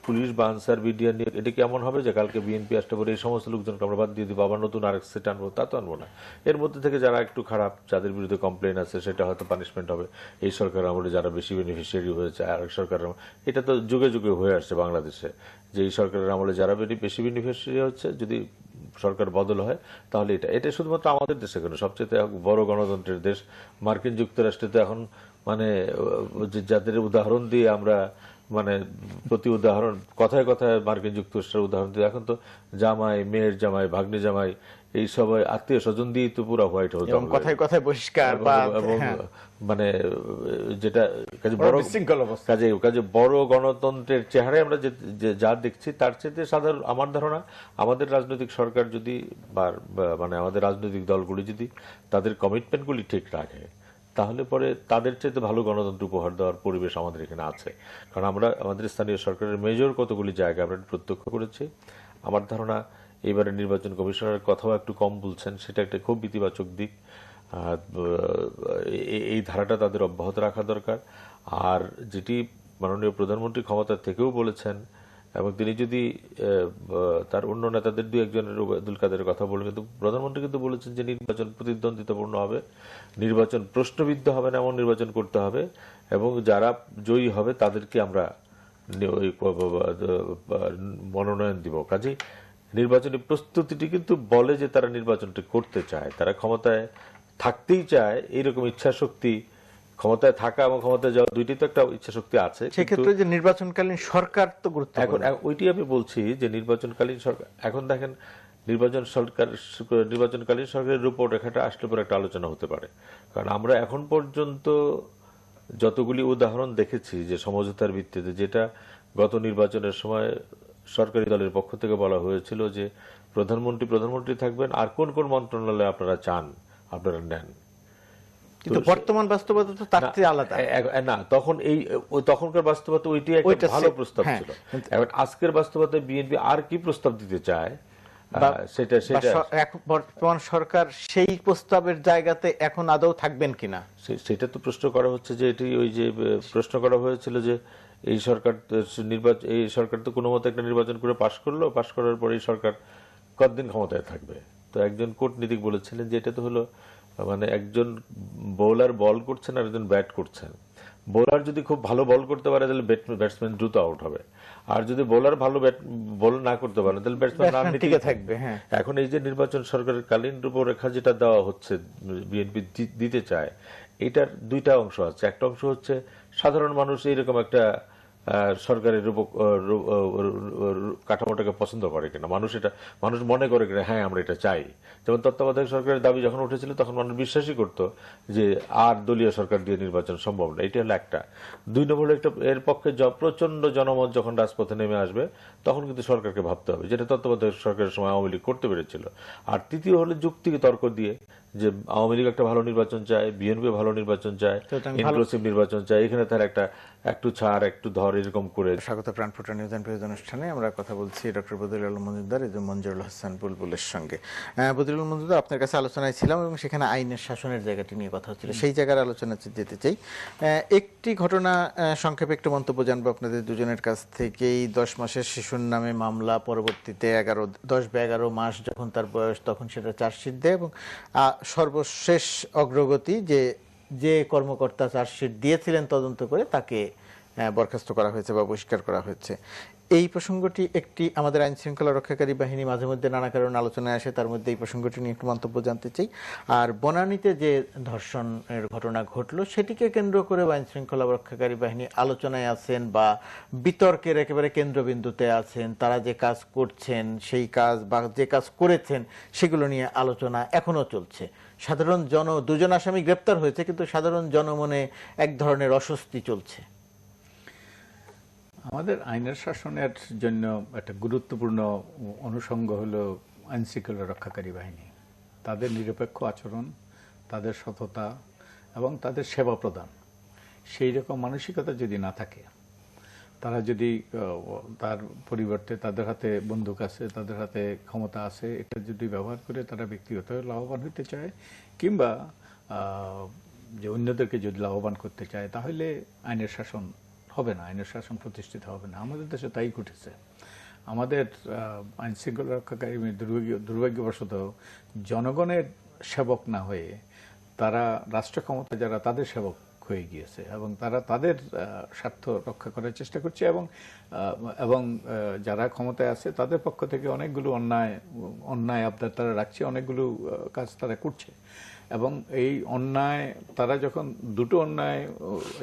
পুলিশ বা আনসার বিডিআর নিয়ে এটা কি এমন হবে যে কালকে বিএনপি আসতে পারে এই সমস্ত লোকজনকে আমরা বাদ দিয়ে দিব, আবার নতুন আরেক সেট আনবো? তা তো আনবো না। এর মধ্যে থেকে যারা একটু খারাপ, যাদের বিরুদ্ধে কমপ্লেন আছে, সেটা হয়তো পানিশমেন্ট হবে। এই সরকার আমলে যারা বেশি বেনিফিশিয়ারি হয়েছে আরেক সরকারের, এটা তো যুগে যুগে হয়ে আসছে বাংলাদেশে, যে এই সরকারের আমলে যারা বেশি বেনিফিশিয়ারি হচ্ছে, যদি সরকার বদল হয় তাহলে এটা শুধুমাত্র আমাদের দেশে কেন, সবচেয়ে বড় গণতন্ত্রের দেশ মার্কিন যুক্তরাষ্ট্রে তো এখন মানে যাদের উদাহরণ দিয়ে আমরা মানে প্রতি উদাহরণ কথায় কথায় মার্কিন যুক্তরাষ্ট্রের উদাহরণ দিয়ে, এখন তো জামাই, মেয়ের জামাই, ভাগ্নে জামাই, এই সবাই আত্মীয় স্বজন দিয়ে তো পুরো হোয়াইট হাউস, কথায় কথায় বহিষ্কার, এবং মানে যেটা কাজে বড় গণতন্ত্রের চেহারায় আমরা যা দেখছি, তার চেয়ে সাধারণ আমার ধারণা আমাদের রাজনৈতিক সরকার যদি মানে আমাদের রাজনৈতিক দলগুলি যদি তাদের কমিটমেন্টগুলি ঠিক রাখে, তাহলে পরে তাদের চাইতে ভালো গণতন্ত্র উপহার দেওয়ার পরিবেশ আমাদের এখানে আছে। কারণ আমরা আমাদের স্থানীয় সরকারের মেজর কতগুলি জায়গা আমরা প্রত্যক্ষ করেছি। আমার ধারণা এবারে নির্বাচন কমিশনের কথাও একটু কম বলছেন, সেটা একটা খুব ইতিবাচক দিক। এই ধারাটা তাদের অব্যাহত রাখা দরকার। আর যেটি মাননীয় প্রধানমন্ত্রী ক্ষমতা থেকেও বলেছেন, এবং তিনি যদি তার অন্য নেতাদের দু একজনের আব্দুল কাদেরের কথা বলেন, কিন্তু প্রধানমন্ত্রী কিন্তু বলেছেন যে নির্বাচন প্রতিদ্বন্দ্বিতাপূর্ণ হবে, নির্বাচন প্রশ্নবিদ্ধ হবে না এমন নির্বাচন করতে হবে, এবং যারা জয়ী হবে তাদেরকে আমরা মনোনয়ন দিব। কাজেই নির্বাচনী প্রস্তুতিটি কিন্তু বলে যে তারা নির্বাচনটি করতে চায়, তারা ক্ষমতায় থাকতেই চায়, এইরকম ইচ্ছা শক্তি, ক্ষমতায় থাকা এবং ক্ষমতায় যাওয়া দুইটি তো একটা ইচ্ছা শক্তি আছে। সেক্ষেত্রে যে নির্বাচনকালীন সরকার তো গুরুত্বপূর্ণ। এখন ওইটি আমি বলছি যে নির্বাচনকালীন সরকার, এখন দেখেন নির্বাচনকালীন সরকারের রূপরেখাটা আসলে পরে একটা আলোচনা হতে পারে। কারণ আমরা এখন পর্যন্ত যতগুলি উদাহরণ দেখেছি যে সমঝোতার ভিত্তিতে, যেটা গত নির্বাচনের সময় সরকারি দলের পক্ষ থেকে বলা হয়েছিল যে প্রধানমন্ত্রী থাকবেন, আর কোন কোন মন্ত্রণালয় আপনারা চান আপনারা নেন, কিন্তু বর্তমান বাস্তবতা তো তার চেয়ে আলাদা না। তখনকার বাস্তবতা ওইটি একটা ভালো প্রস্তাব ছিল। এখন আজকের বাস্তবতায় বিএনপি আর কি প্রস্তাব দিতে চায়, সেটা বর্তমান সরকার সেই প্রস্তাবের জায়গাতে এখন আদৌ থাকবেন কিনা, সেটা তো প্রশ্ন করা হচ্ছে। যে এটি ওই যে প্রশ্ন করা হয়েছিল যে এই সরকার তো কোনো মতে একটা নির্বাচন করে পাশ করলো, পাশ করার পরে এই সরকার কতদিন ক্ষমতায় থাকবে। তো একজন কূটনীতিক বলেছিলেন যে এটা তো হলো মানে একজন বোলার বল করছেন আর একজন ব্যাট করছেন। বোলার যদি খুব ভালো বল করতে পারে তাহলে ব্যাটসম্যান দ্রুত আউট হবে, আর যদি বোলার ভালো বল না করতে পারে তাহলে ব্যাটসম্যান টিকে থাকবে। এখন এই যে নির্বাচন সরকারের কালীন রূপরেখা যেটা দেওয়া হচ্ছে, বিএনপি দিতে চায়, এটার দুইটা অংশ আছে। একটা অংশ হচ্ছে সাধারণ মানুষ এইরকম একটা সরকারের কাঠামোটাকে পছন্দ করে কিনা, মানুষ মনে করে কিনা হ্যাঁ আমরা এটা চাই। যেমন তত্ত্বাবধায়ক সরকারের দাবি যখন উঠেছিল তখন মানুষ বিশ্বাসই করতো যে আর দলীয় সরকার দিয়ে নির্বাচন সম্ভব না। এটা হলো একটা। দুই নম্বর একটা, এর পক্ষে প্রচন্ড জনমত যখন রাজপথে নেমে আসবে তখন কিন্তু সরকারকে ভাবতে হবে, যেটা তত্ত্বাবধায়ক সরকারের সময় আওয়ামী লীগ করতে পেরেছিল। আর তৃতীয় হলো যুক্তিকে তর্ক দিয়ে যে আওয়ামী লীগ একটা ভালো নির্বাচন চায়, বিএনপি ভালো নির্বাচন চায়, ইনক্লুসিভ নির্বাচন চায়, এখানে তার একটা একটু ছাড় একটু ধর এরকম করে। স্বাগত প্রাণফোটা নিউজ এন্ড ভিউজ অনুষ্ঠানে আমরা কথা বলছি ডক্টর বদিউল আলম মজুমদার এবং মঞ্জুরুল হাসান বুলবুলের সঙ্গে। বদিউল আলম মজুমদার, আপনার কাছে আলোচনায় ছিলাম এবং সেখানে আইনের শাসনের জায়গাটি নিয়ে কথা হচ্ছিল, সেই জায়গার আলোচনা যেতে চাই। একটি ঘটনা সংক্ষেপে একটু মন্তব্য জানবো আপনাদের দুজনের কাছ থেকেই। 10 মাসের শিশুর নামে মামলা, পরবর্তীতে 10-11 মাস যখন তার বয়স তখন সেটা চার্জশিট দেয়, এবং সর্বশেষ অগ্রগতি যে কর্মকর্তা চার্জশিট দিয়েছিলেন তদন্ত করে তাকে বরখাস্ত করা হয়েছে বা বহিষ্কার করা হয়েছে। এই প্রসঙ্গটি একটি আমাদের আইন শৃঙ্খলা রক্ষাকারী বাহিনী মাঝে মধ্যে নানা কারণে আলোচনায় আসে, তার মধ্যে এই প্রসঙ্গটি নিয়ে একটু মন্তব্য জানতে চাই। আর বনানীতে যে ধর্ষণের ঘটনা ঘটলো সেটিকে কেন্দ্র করে আইন শৃঙ্খলা রক্ষাকারী বাহিনী আলোচনায় আছেন বা বিতর্কের একেবারে কেন্দ্রবিন্দুতে আছেন। তারা যে কাজ করছেন সেই কাজ বা যে কাজ করেছেন সেগুলো নিয়ে আলোচনা এখনো চলছে। সাধারণ দুজন আসামি গ্রেপ্তার হয়েছে, কিন্তু সাধারণ জনমনে এক ধরনের অস্বস্তি চলছে। আমাদের আইনের শাসনের জন্য একটা গুরুত্বপূর্ণ অনুষঙ্গ হলো আইন শৃঙ্খলা রক্ষাকারী বাহিনী। তাদের নিরপেক্ষ আচরণ, তাদের সততা এবং তাদের সেবা প্রদান, সেই রকম মানসিকতা যদি না থাকে, তারা যদি তার পরিবর্তে তাদের হাতে বন্দুক আছে, তাদের হাতে ক্ষমতা আছে, এটা যদি ব্যবহার করে তারা ব্যক্তিগত লাভবান হতে চায় কিংবা যে অন্যদেরকে যদি লাভবান করতে চায়, তাহলে আইনের শাসন হবে না, আইনের শাসন প্রতিষ্ঠিত হবে না। আমাদের দেশে তাই ঘটেছে। আমাদের আইন শৃঙ্খলা রক্ষাকারী দুর্ভাগ্যবশত জনগণের সেবক না হয়ে তারা রাষ্ট্র ক্ষমতা যারা, তাদের সেবক হয়ে গিয়েছে এবং তারা তাদের স্বার্থ রক্ষা করার চেষ্টা করছে এবং যারা ক্ষমতায় আছে তাদের পক্ষ থেকে অনেকগুলো অন্যায় আবদার তারা রাখছে, অনেকগুলো কাজ তারা করছে এবং এই অন্যায় তারা যখন দুটো অন্যায়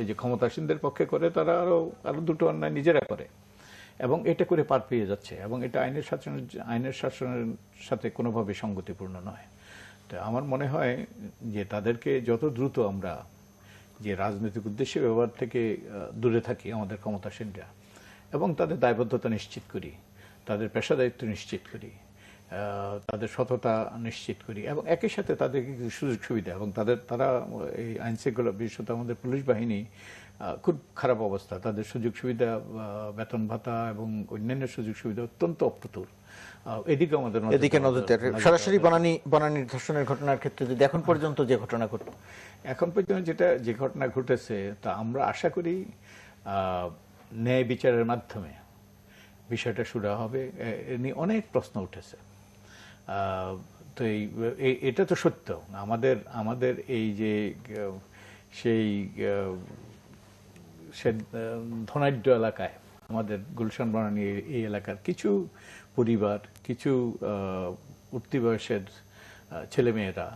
এই যে ক্ষমতাসীনদের পক্ষে করে, তারা আরো দুটো অন্যায় নিজেরা করে এবং এটা করে পার পেয়ে যাচ্ছে এবং এটা আইনের শাসনের সাথে কোনোভাবে সঙ্গতিপূর্ণ নয়। তো আমার মনে হয় যে তাদেরকে যত দ্রুত আমরা যে রাজনৈতিক উদ্দেশ্যে ব্যবহার থেকে দূরে থাকি আমাদের ক্ষমতাসীনরা, এবং তাদের দায়বদ্ধতা নিশ্চিত করি, তাদের পেশাদারিত্ব নিশ্চিত করি, তাদের সততা নিশ্চিত করি এবং একই সাথে তাদেরকে কিছু সুযোগ সুবিধা, এবং তারা এই আইন শৃঙ্খলা, বিশেষত আমাদের পুলিশ বাহিনী খুব খারাপ অবস্থা, তাদের সুযোগ সুবিধা, বেতন ভাতা এবং অন্যান্য সুযোগ সুবিধা অত্যন্ত অপ্রতুল। এদিকে আমাদের নজর দিতে হবে। সরাসরি বনানীর ধর্ষণের ঘটনার ক্ষেত্রে যদি এখন পর্যন্ত যে ঘটনা ঘটে, এখন পর্যন্ত যে ঘটনা ঘটেছে, তা আমরা আশা করি ন্যায় বিচারের মাধ্যমে বিষয়টা সুরা হবে। এ নিয়ে অনেক প্রশ্ন উঠেছে। তো এটা তো সত্য, আমাদের এই যে সেই ধনাঢ্য এলাকায়, আমাদের গুলশান বনানী এই এলাকার কিছু পরিবার, কিছু উঠতি বয়সের ছেলেমেয়েরা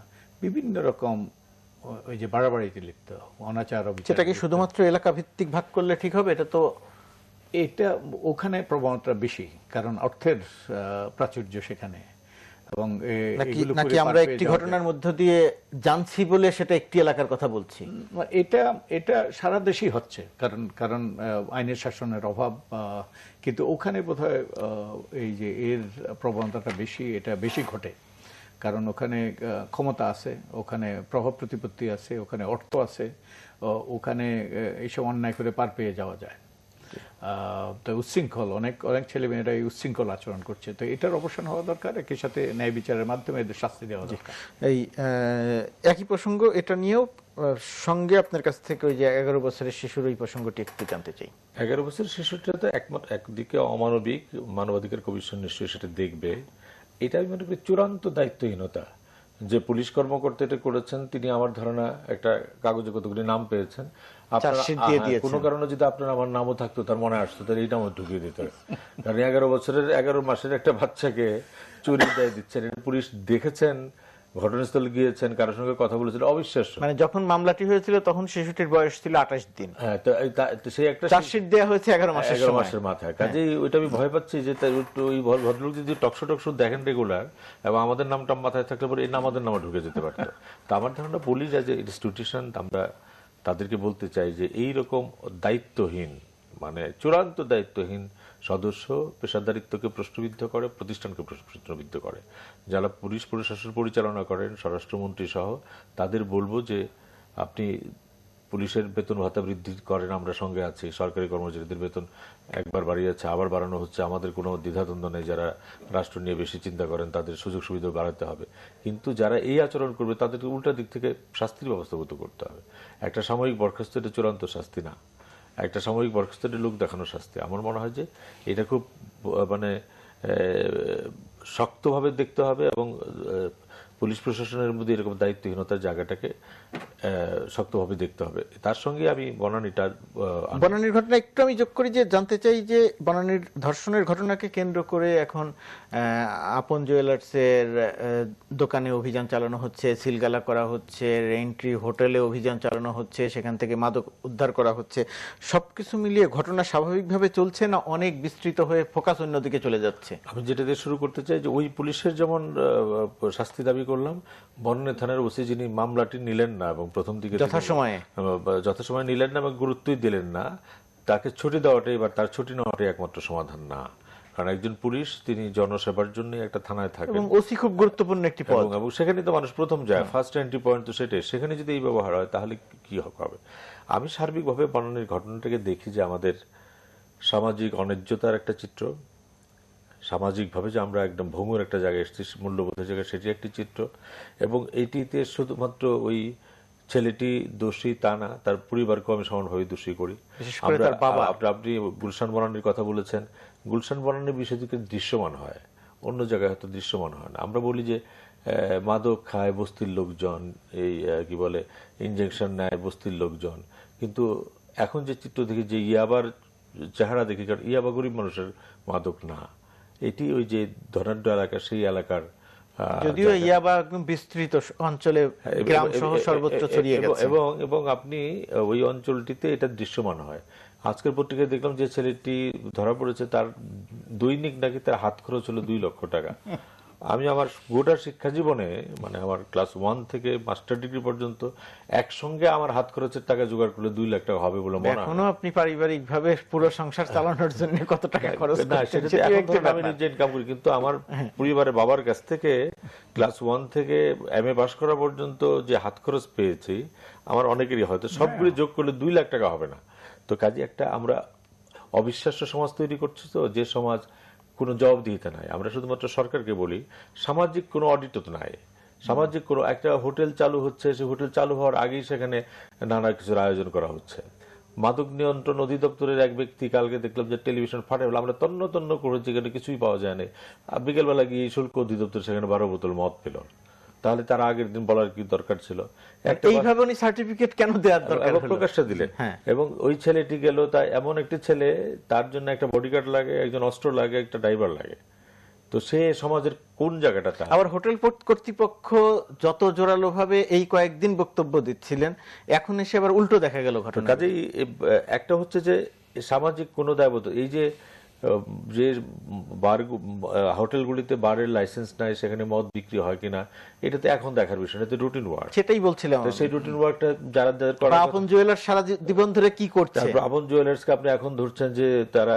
বিভিন্ন রকম ওই যে বাড়াবাড়িতে লিপ্ত, অনাচার, সেটা কি শুধুমাত্র এলাকা ভিত্তিক ভাগ করলে ঠিক হবে? এটা ওখানে প্রবণতা বেশি, কারণ অর্থের প্রাচুর্য সেখানে, এবং নাকি আমরা একটি ঘটনার মধ্য দিয়ে জানছি বলে সেটা একটি এলাকার কথা বলছি? এটা সারা দেশেই হচ্ছে, কারণ আইনের শাসনের অভাব, কিন্তু ওখানে বোধহয় এই যে এর প্রবণতাটা বেশি, এটা বেশি ঘটে, কারণ ওখানে ক্ষমতা আছে, ওখানে প্রভাব প্রতিপত্তি আছে, ওখানে অর্থ আছে, ওখানে এইসব অন্যায় করে পার পেয়ে যাওয়া যায়। তো উচ্ছৃঙ্খল অনেক ছেলেমেয়েরা এই উচ্ছৃঙ্খল আচরণ করছে, তো এটার অবসান হওয়া দরকার, একই সাথে ন্যায় বিচারের মাধ্যমে এদের শাস্তি দেওয়া দরকার। এই একই প্রসঙ্গ, এটা নিয়েও সঙ্গে আপনার কাছ থেকে ওই যে 11 বছরের শিশুর ওই প্রসঙ্গটি একটু জানতে চাই। 11 বছরের শিশুটা তো একদিকে অমানবিক, মানবাধিকার কমিশন নিশ্চয়ই সেটা দেখবে। এটা আমি মনে করি চূড়ান্ত দায়িত্বহীনতা। যে পুলিশ কর্মকর্তা এটা করেছেন, তিনি আমার ধারণা একটা কাগজে কতগুলি নাম পেয়েছেন, কোনো কারণে যদি আপনার আমার নামও থাকতো, তার মনে আসতো, তাহলে এই নামও ঢুকিয়ে দিতে হবে। কারণ 11 মাসের একটা বাচ্চাকে চুরি দায় দিচ্ছেন, পুলিশ দেখেছেন, ঘটনাস্থলে গিয়েছেন, কারোর সঙ্গে কথা বলেছিল, অবিশ্বাস্য। মানে যখন মামলাটি হয়েছিল তখন শিশুটির বয়স ছিল 28 দিন। হ্যাঁ, তো সেই একটা চার্জশিট দেওয়া হয়েছে 11 মাসের মাথায়। কাজেই ওইটা আমি ভয় পাচ্ছি যে ওই ভদ্রলোক যদি টকশো দেখেন রেগুলার, এবং আমাদের নামটা মাথায় থাকলে পরে এই নাম আমাদের নামে ঢুকে যেতে পারতো। তো আমার ধারণা পুলিশ অ্যাজ এ ইনস্টিটিউশন, আমরা তাদেরকে বলতে চাই যে এইরকম দায়িত্বহীন, মানে চূড়ান্ত দায়িত্বহীন সদস্য পেশাদারিত্বকে প্রশ্নবিদ্ধ করে, প্রতিষ্ঠানকে প্রশ্নবিদ্ধ করে। যারা পুলিশ প্রশাসন পরিচালনা করেন, স্বরাষ্ট্রমন্ত্রী সহ, তাদের বলবো যে আপনি পুলিশের বেতন ভাতা বৃদ্ধি করেন, আমরা সঙ্গে আছি। সরকারি কর্মচারীদের বেতন একবার বাড়িয়েছে, আবার বাড়ানো হচ্ছে, আমাদের কোনো দ্বিধাদ্বন্দ্ব নেই। যারা রাষ্ট্র নিয়ে বেশি চিন্তা করেন তাদের সুযোগ সুবিধা বাড়াতে হবে, কিন্তু যারা এই আচরণ করবে তাদেরকে উল্টা দিক থেকে শাস্তির ব্যবস্থা করতে হবে। একটা সাময়িক বরখাস্ত এটা চূড়ান্ত শাস্তি না, একটা সাময়িক বরখাস্তের লোক দেখানো শাস্তি। আমার মনে হয় যে এটা খুব মানে শক্তভাবে দেখতে হবে, এবং পুলিশ প্রশাসনের মধ্যে এরকম দায়িত্বহীনতার জায়গাটাকে শক্তভাবে দেখতে হবে। তার সঙ্গে আমি বনানীর ঘটনা একটু আমি যোগ করি, যে জানতে চাই যে বনানীর ধর্ষণের ঘটনাকে কেন্দ্র করে এখন আপন জুয়েলার্সের দোকানে অভিযান চালানো হচ্ছে, সিলগালা করা হচ্ছে, রেন্ট্রি হোটেলে অভিযান চালানো হচ্ছে, সেখান থেকে মাদক উদ্ধার করা হচ্ছে। সবকিছু মিলিয়ে ঘটনা স্বাভাবিকভাবে চলছে না অনেক বিস্তৃত হয়ে ফোকাস অন্যদিকে চলে যাচ্ছে? আমি যেটা দিয়ে শুরু করতে চাই যে ওই পুলিশের যেমন শাস্তি দাবি দাবি করলাম বনানী থানার ওসি যিনি মামলাটি নিলেন না এবং প্রথম দিকে যথাসময়ে নিলেন না এবং গুরুত্বই দিলেন না, তাকে ছুটি দেওয়াটাই বা তার ছুটি নেওয়াটাই একমাত্র সমাধান না। কারণ একজন পুলিশ তিনি জনসেবার জন্য একটা থানায় থাকেন এবং ওসি খুব গুরুত্বপূর্ণ একটি পদ, এবং সেখানে তো মানুষ প্রথম যায়, ফার্স্ট এন্ট্রি পয়েন্ট তো সেটাই। সেখানে যদি এই ব্যবহার হয় তাহলে কি হবে? আমি সার্বিকভাবে বনানীর ঘটনাটাকে দেখি যে আমাদের সামাজিক অন্যায্যতার একটা চিত্র, সামাজিকভাবে যে আমরা একদম ভঙ্গুর একটা জায়গায় এসেছি, মূল্যবোধের জায়গায়, সেটি একটি চিত্র। এবং এইটিতে শুধুমাত্র ওই ছেলেটি দোষী তা না, তার পরিবারকেও আমি সমানভাবে দোষী করি। আপনি গুলশান বনানীর কথা বলেছেন, গুলশান বনানীর বিষয়টিকে দৃশ্যমান হয়, অন্য জায়গায় হয়তো দৃশ্যমান হয় না। আমরা বলি যে মাদক খায় বস্তির লোকজন, এই কি বলে ইনজেকশন নেয় বস্তির লোকজন, কিন্তু এখন যে চিত্র দেখি যে ইয়াবার চেহারা দেখি, কারণ ইয়াবা গরিব মানুষের মাদক না, এটি ওই যে ধনাঢ্য এলাকা, সেই এলাকার, যদিও ইয়াবা একদম বিস্তৃত অঞ্চলে গ্রাম সহ সর্বত্র ছড়িয়ে গেছে, এবং আপনি ওই অঞ্চলটিতে এটা দৃশ্যমান হয়। আজকের পত্রিকায় দেখলাম যে ছেলেটি ধরা পড়েছে, তার দৈনিক নাকি তার হাত খরচ হলো 2 লক্ষ টাকা। আমি আমার গোটা শিক্ষা জীবনে, মানে আমার ক্লাস 1 থেকে মাস্টার ডিগ্রি পর্যন্ত একসঙ্গে আমার হাত খরচের টাকা জোগাড় করলে 2 লাখ টাকা হবে বলে মনে হয়। এখনো আপনি পারিবারিক ভাবে পুরো সংসার চালানোর জন্য কত টাকা খরচ না, করছেন সেটা এখন আমি নিজে ইনকাম করি, কিন্তু আমার পরিবারের বাবার কাছ থেকে ক্লাস 1 থেকে MA পাস করা পর্যন্ত যে হাত খরচ পেয়েছি, আমার অনেকেরই হয়তো সবগুলি যোগ করলে 2 লাখ টাকা হবে না। তো কাজে একটা আমরা অবিশ্বাস্য সমাজ তৈরি করছি, তো যে সমাজ কোনো জবাবদিহিতা নাই। আমরা শুধুমাত্র সরকারকে বলি, সামাজিক কোনো অডিট তো নাই, সামাজিক কোনো একটা হোটেল চালু হচ্ছে, সেই হোটেল চালু হওয়ার আগেই সেখানে নানা কিছুর আয়োজন করা হচ্ছে। মাদক নিয়ন্ত্রণ অধিদপ্তরের এক ব্যক্তি কালকে দেখলাম যে টেলিভিশন ফাটে, আমরা তন্ন তন্ন করেছি, এখানে কিছুই পাওয়া যায় না। বিকেলবেলা গিয়ে শুল্ক অধিদপ্তর সেখানে 12 বোতল মদ পেল, তাহলে তার আগের দিন বলার কি দরকার ছিল? এইভাবে উনি সার্টিফিকেট কেন দেওয়ার দরকার হলো? প্রকাশ্যে দিলেন। এবং ওই ছেলেটি গেল, তাই এমন একটি ছেলে, তার জন্য একটা বডিগার্ড লাগে, একজন অস্ত্র লাগে, একটা ড্রাইভার লাগে। তো সে সমাজের কোন জায়গাটা? আবার হোটেল কর্তৃপক্ষ যত জোরালো ভাবে এই কয়েকদিন বক্তব্য দিচ্ছিলেন, এখন এসে আবার উল্টো দেখা গেল ঘটনা। কাজেই একটা হচ্ছে যে সামাজিক কোনো দায়বদ্ধ, এই যে হোটেলগুলিতে বারের লাইসেন্স নাই, সেখানে মদ বিক্রি হয় কিনা, এটা তো এখন দেখার বিষয়, এটা রুটিন ওয়ার্ক। সেটাই বলছিলাম, সেই রুটিন ওয়ার্কটা যারা আপন জুয়েলার্স সারা জীবন ধরে কি করছে, আপন জুয়েলার্সকে আপনি এখন ধরছেন যে তারা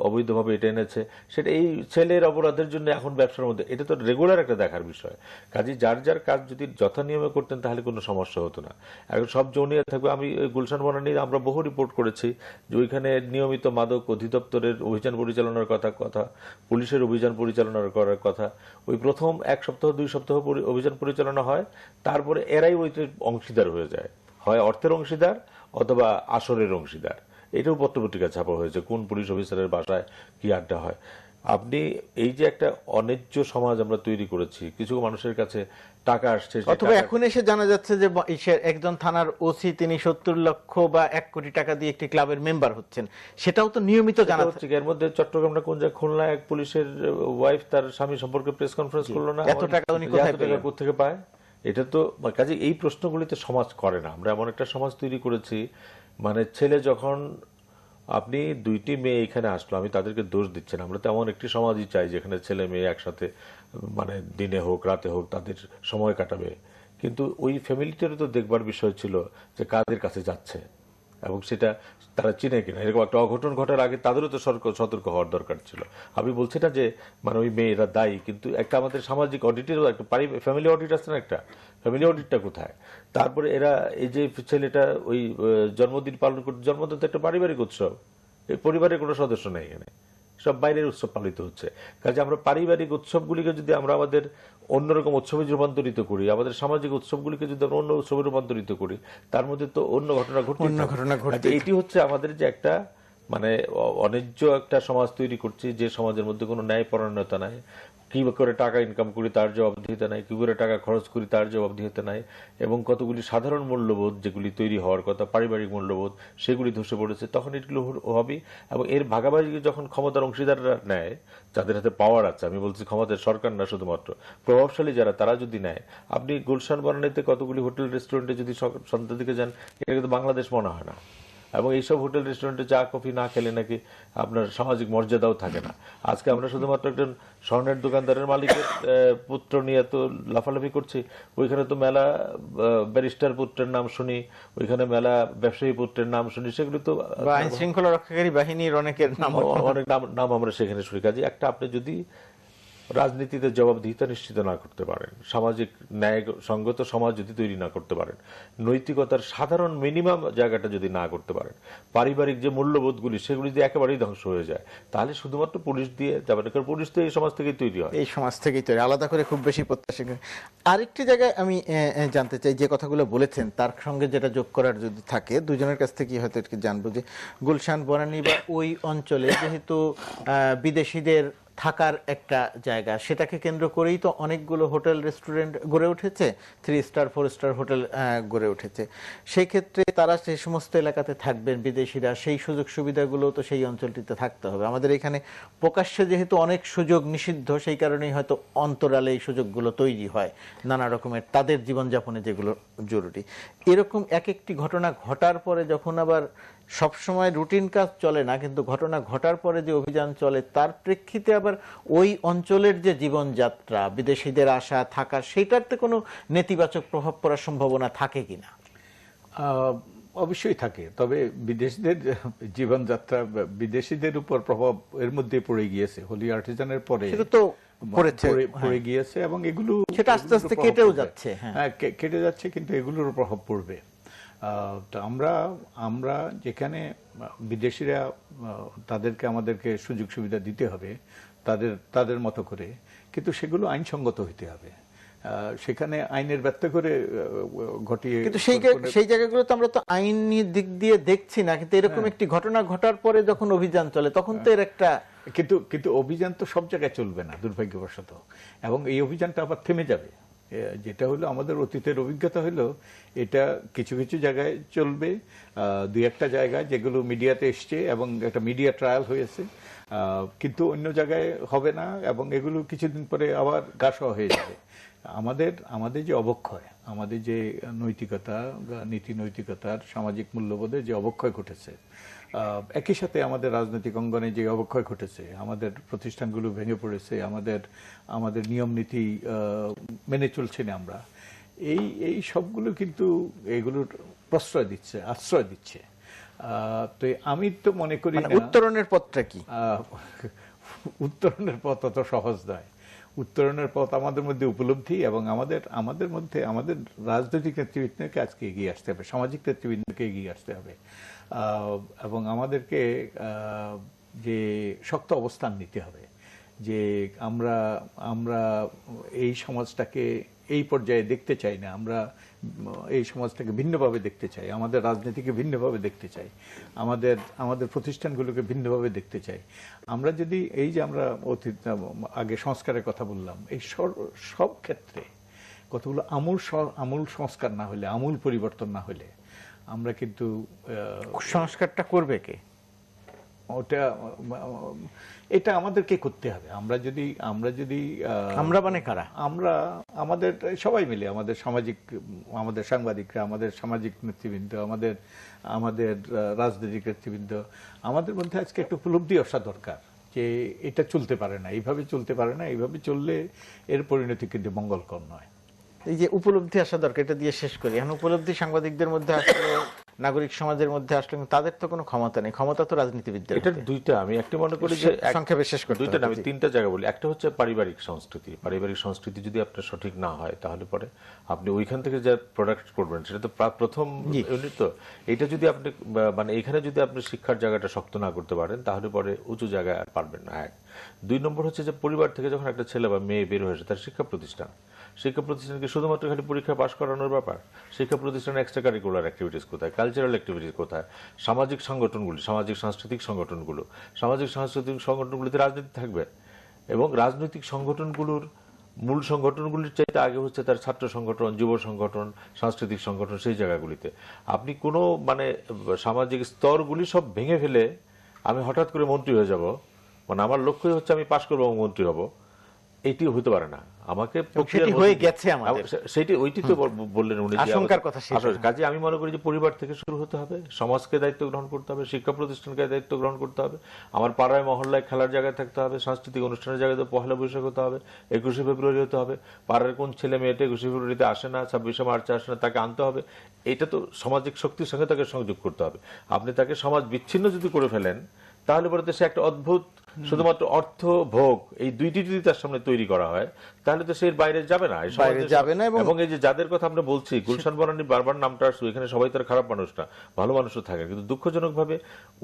অবৈধভাবে এটা এনেছে, সেটা এই ছেলের অপরাধের জন্য এখন ব্যবসার মধ্যে, এটা তো রেগুলার একটা দেখার বিষয়। কাজে যার যার কাজ যদি যথা নিয়মে করতেন তাহলে কোনো সমস্যা হতো না। এখন সব জৌনিয়া থাকবে। আমি গুলশান বনানী আমরা বহু রিপোর্ট করেছি যে ওইখানে নিয়মিত মাদক অধিদপ্তরের অভিযান পরিচালনার কথা, পুলিশের অভিযান পরিচালনার করার কথা। ওই প্রথম 1 সপ্তাহ 2 সপ্তাহ অভিযান পরিচালনা হয়, তারপরে এরাই ওইতে অংশীদার হয়ে যায়, হয় অর্থের অংশীদার অথবা আসরের অংশীদার। এটাও পত্রপত্রিকা ছাপা হয়েছে কোন পুলিশ অফিসারের বাসায় কি আড্ডা হয়। আপনি এই যে একটা অন্যায্য সমাজ আমরা তৈরি করেছি, কিছু মানুষের কাছে টাকা আসছে, অথবা এখন এসে জানা যাচ্ছে যে একজন থানার ওসি তিনি 70 লক্ষ বা 1 কোটি টাকা দিয়ে একটি ক্লাবের মেম্বার হচ্ছেন, সেটাও তো নিয়মিত জানা যাচ্ছে। এর মধ্যে চট্টগ্রাম না কোন জায়গায় খুলনা এক পুলিশের ওয়াইফ তার স্বামী সম্পর্কে প্রেস কনফারেন্স করলো না, এত টাকা উনি কোথায় পেলেন, কোথা থেকে পায়? এটা তো কাজে এই প্রশ্নগুলিতে সমাজ করে না। আমরা এমন একটা সমাজ তৈরি করেছি, মানে ছেলে যখন আপনি 2টি মেয়ে এখানে আসলো, আমি তাদেরকে দোষ দিচ্ছি না, আমরা তো এমন একটি সমাজই চাই যেখানে ছেলে মেয়ে একসাথে, মানে দিনে হোক রাতে হোক তাদের সময় কাটাবে। কিন্তু ওই ফ্যামিলিটারও তো দেখবার বিষয় ছিল যে কাদের কাছে যাচ্ছে এবং সেটা তারা চিনে কিনা। এরকম একটা অঘটন ঘটার আগে তাদেরও তো সতর্ক হওয়ার দরকার ছিল। আমি বলছি না যে মানে ওই মেয়েরা দায়ী, কিন্তু একটা আমাদের সামাজিক অডিটেরও একটা ফ্যামিলি অডিট আছে না, একটা ফ্যামিলি অডিটটা কোথায়? তারপরে এরা এই যে ছেলেটা ওই জন্মদিন পালন করতে, জন্মদিন তো একটা পারিবারিক উৎসব, এই পরিবারের কোনো সদস্য নেই এখানে, সব বাইরের উৎসব পালিত হচ্ছে। কাজে আমরা পারিবারিক উৎসবগুলিকে যদি আমরা আমাদের অন্যরকম উৎসবে রূপান্তরিত করি, আমাদের সামাজিক উৎসবগুলিকে যদি আমরা অন্য উৎসবে রূপান্তরিত করি, তার মধ্যে তো অন্য ঘটনা ঘটছে। এটি হচ্ছে আমাদের যে একটা মানে অন্যায্য একটা সমাজ তৈরি করছি, যে সমাজের মধ্যে কোনো ন্যায়পরায়ণতা নাই। কি করে টাকা ইনকাম করি তার জবাবদিহিতা নাই, কি করে টাকা খরচ করি তার জবাবদিহিতা নাই, এবং কতগুলি সাধারণ মূল্যবোধ যেগুলি তৈরি হওয়ার কথা, পারিবারিক মূল্যবোধ, সেগুলি ধসে পড়েছে। তখন এগুলো হবে, এবং এর ভাগাভাগি যখন ক্ষমতার অংশীদাররা নেয়, যাদের হাতে পাওয়ার আছে, আমি বলছি ক্ষমতার সরকার না, শুধুমাত্র প্রভাবশালী যারা, তারা যদি নেয়। আপনি গুলশান বনানীতে কতগুলি হোটেল রেস্টুরেন্টে যদি সন্ধ্যার দিকে যান, এটা কিন্তু বাংলাদেশ মনে হয় না। এবং এইসব হোটেল রেস্টুরেন্টে চা কফি না খেলে নাকি আপনার সামাজিক মর্যাদাও থাকে না। আজকে আমরা শুধুমাত্র একজন স্বর্ণের দোকানদারের মালিকের পুত্র নিয়ে তো লাফালাফি করছি, ওইখানে তো মেলা ব্যারিস্টার পুত্রের নাম শুনি, ওইখানে মেলা ব্যবসায়ী পুত্রের নাম শুনি, সেগুলো তো আইন শৃঙ্খলা রক্ষাকারী বাহিনীর অনেকের নাম অনেক নাম আমরা সেখানে শুনি। কাজে একটা আপনি যদি রাজনীতিতে জবাবদিহিতা নিশ্চিত না করতে পারেন, সামাজিক ন্যায় সঙ্গত সমাজ যদি তৈরি না করতে পারেন, নৈতিকতার সাধারণ মিনিমাম জায়গাটা যদি না করতে পারেন, পারিবারিক যে মূল্যবোধগুলি সেগুলি যদি একেবারেই ধ্বংস হয়ে যায়, তাহলে শুধুমাত্র পুলিশ দিয়ে যাবে না, কারণ পুলিশ তো এই সমাজ থেকেই তৈরি হয়। এই সমাজ থেকেই তৈরি, আলাদা করে খুব বেশি প্রত্যাশা করি। আরেকটি জায়গায় আমি জানতে চাই, যে কথাগুলো বলেছেন তার সঙ্গে যেটা যোগ করার যদি থাকে, দুজনের কাছ থেকে হয়তো একটু জানবো যে গুলশান বনানী বা ওই অঞ্চলে যেহেতু বিদেশিদের থাকার একটা জায়গা, সেটাকে কেন্দ্র করেই তো অনেকগুলো হোটেল রেস্টুরেন্ট গড়ে উঠেছে, 3 স্টার 4 স্টার হোটেল গড়ে উঠেছে। সেই ক্ষেত্রে তারা যে সমস্ত এলাকাতে থাকবেন বিদেশিরা, সেই সুযোগ সুবিধাগুলো তো সেই অঞ্চলটিতে থাকতে হবে। আমাদের এখানে প্রকাশ্যে যেহেতু অনেক সুযোগ নিষিদ্ধ, সেই কারণেই হয়তো অন্তরালে এই সুযোগগুলো তৈরি হয় নানা রকমের তাদের জীবনযাপনে যেগুলো জরুরি। এরকম এক একটি ঘটনা ঘটার পরে যখন আবার সবসময় রুটিন কাজ চলে না, কিন্তু ঘটনা ঘটার পরে যে অভিযান চলে তার প্রেক্ষিতে আবার ওই অঞ্চলের যে জীবনযাত্রা, বিদেশিদের আসা থাকা, সেটাতে কোনো নেতিবাচক প্রভাব পড়ার সম্ভাবনা থাকে কিনা? অবশ্যই থাকে, তবে বিদেশিদের জীবনযাত্রা বিদেশিদের উপর প্রভাব এর মধ্যে পড়ে গিয়েছে। হোলি আর্টিজানের পরে সেটা তো পড়ে গিয়েছে এবং এগুলো সেটা আস্তে আস্তে কেটেও যাচ্ছে। হ্যাঁ, কেটে যাচ্ছে, কিন্তু এগুলোর প্রভাব পড়বে। তো আমরা যেখানে বিদেশিরা, তাদেরকে আমাদেরকে সুযোগ সুবিধা দিতে হবে তাদের মতো করে, কিন্তু সেগুলো আইনসঙ্গত হইতে হবে। সেখানে আইনের ব্যত্যয় করে ঘটিয়ে, কিন্তু সেই জায়গাগুলো তো আমরা তো আইনি দিক দিয়ে দেখছি না, কিন্তু এরকম একটি ঘটনা ঘটার পরে যখন অভিযান চলে তখন তো এর একটা কিন্তু অভিযান তো সব জায়গায় চলবে না দুর্ভাগ্যবশত, এবং এই অভিযানটা আবার থেমে যাবে। যেটা হলো আমাদের অতীতের অভিজ্ঞতা হলো, এটা কিছু কিছু জায়গায় চলবে, দুই একটা জায়গায় যেগুলো মিডিয়াতে এসছে এবং একটা মিডিয়া ট্রায়াল হয়েছে, কিন্তু অন্য জায়গায় হবে না, এবং এগুলো কিছুদিন পরে আবার গাঢ় হয়ে যাবে। আমাদের যে অবক্ষয়, আমাদের যে নৈতিকতা, নীতি নৈতিকতার, সামাজিক মূল্যবোধের যে অবক্ষয় ঘটেছে, একই সাথে আমাদের রাজনৈতিক অঙ্গনে যে অবক্ষয় ঘটেছে, আমাদের প্রতিষ্ঠানগুলো ভেঙে পড়েছে, আমাদের নিয়ম নীতি মেনে চলছে না আমরা, এই সবগুলো কিন্তু এগুলোর আশ্রয় দিচ্ছে। তো আমি তো মনে করি উত্তরণের পথটা কি? উত্তরণের পথ অত সহজ নয়। উত্তরণের পথ আমাদের মধ্যে উপলব্ধি, এবং আমাদের মধ্যে আমাদের রাজনৈতিক নেতৃবৃন্দকে আজকে এগিয়ে আসতে হবে, সামাজিক নেতৃবৃন্দকে এগিয়ে আসতে হবে, এবং আমাদেরকে যে শক্ত অবস্থান নিতে হবে যে আমরা এই সমাজটাকে এই পর্যায়ে দেখতে চাই না, আমরা এই সমাজটাকে ভিন্নভাবে দেখতে চাই, আমাদের রাজনীতিকে ভিন্নভাবে দেখতে চাই, আমাদের প্রতিষ্ঠানগুলোকে ভিন্নভাবে দেখতে চাই। আমরা যদি এই যে আমরা আগে সংস্কারের কথা বললাম, এই সব ক্ষেত্রে কতগুলো আমূল সংস্কার না হলে, আমূল পরিবর্তন না হলে আমরা কিন্তু সংস্কারটা করবে কে? এটা আমাদেরকে করতে হবে। আমরা মানে কারা? আমাদের সবাই মিলে, আমাদের সাংবাদিকরা, আমাদের সামাজিক নেতৃবৃন্দ, আমাদের রাজনৈতিক নেতৃবৃন্দ, আমাদের মধ্যে আজকে একটা উপলব্ধি আসা দরকার যে এটা চলতে পারে না, এইভাবে চলতে পারে না, এইভাবে চললে এর পরিণতি কিন্তু মঙ্গলকর নয়। এই যে উপলব্ধি আসা দরকার, এটা দিয়ে শেষ করি। এখন উপলব্ধি সাংবাদিকদের মধ্যে আসলে, নাগরিক সমাজের মধ্যে আসলে, তাদের তো কোনো ক্ষমতা নেই, ক্ষমতা তো রাজনীতিবিদদের। এটা দুইটা, আমি একটা মনে করি যে সংক্ষেপে শেষ করতে দুইটা, আমি তিনটা জায়গা বলি। একটা হচ্ছে পারিবারিক সংস্কৃতি যদি আপনার সঠিক না হয়, তাহলে পরে আপনি ওইখান থেকে যা প্রোডাক্ট করবেন সেটা তো প্রথম ইউনিট। তো এটা যদি আপনি মানে এখানে যদি আপনি শিক্ষার জায়গাটা শক্ত না করতে পারেন, তাহলে পরে উঁচু জায়গায় আর পারবেন না। এক, দুই নম্বর হচ্ছে যে পরিবার থেকে যখন একটা ছেলে বা মেয়ে বের হয়েছে, তার শিক্ষা প্রতিষ্ঠানকে শুধুমাত্র খালি পরীক্ষা পাশ করানোর ব্যাপার, শিক্ষা প্রতিষ্ঠানের এক্সট্রা কারিকুলার অ্যাক্টিভিটিস কোথায়, কালচারাল অ্যাক্টিভিটিস কোথায়, সামাজিক সাংস্কৃতিক সংগঠনগুলিতে রাজনীতি থাকবে, এবং রাজনৈতিক সংগঠনগুলোর মূল সংগঠনগুলির চাইতে আগে হচ্ছে তার ছাত্র সংগঠন, যুব সংগঠন, সাংস্কৃতিক সংগঠন। সেই জায়গাগুলিতে আপনি কোনো মানে সামাজিক স্তরগুলি সব ভেঙে ফেলে আমি হঠাৎ করে মন্ত্রী হয়ে যাব, মানে আমার লক্ষ্যই হচ্ছে আমি পাশ করবো এবং মন্ত্রী হব, এটিও হতে পারে না। আমাকে সেটি হয়ে গেছে আমাদের। সেটি ওইটি তো বললেন উনি, আশঙ্কার কথা সেটা। কাজে আমি মনে করি যে পরিবার থেকে শুরু হতে হবে, সমাজকে দায়িত্ব গ্রহণ করতে হবে, শিক্ষা প্রতিষ্ঠানকে দায়িত্ব গ্রহণ করতে হবে, আমার পাড়ায় মহল্লায় খেলার জায়গায় থাকতে হবে, সাংস্কৃতিক অনুষ্ঠানের জায়গায় পহেলা বৈশাখ হতে হবে, 21শে ফেব্রুয়ারি হতে হবে, পাড়ার কোন ছেলে মেয়েটা 21শে ফেব্রুয়ারিতে আসে না, 26শে মার্চে আসে না, তাকে আনতে হবে। এটা তো সামাজিক শক্তির সঙ্গে তাকে সংযোগ করতে হবে। আপনি তাকে সমাজ বিচ্ছিন্ন যদি করে ফেলেন, তাহলে পরে তো সে একটা অদ্ভুত শুধুমাত্র অর্থ ভোগ এই দুইটি যদি তার সামনে তৈরি করা হয়, তাহলে তো সে বাইরে যাবে না, এবং এই যে যাদের কথা আমরা বলছি, গুলশান বনানী বারবার নামটা আসছে, এখানে সবাই তার খারাপ মানুষ না, ভালো মানুষও থাকে, কিন্তু দুঃখজনক ভাবে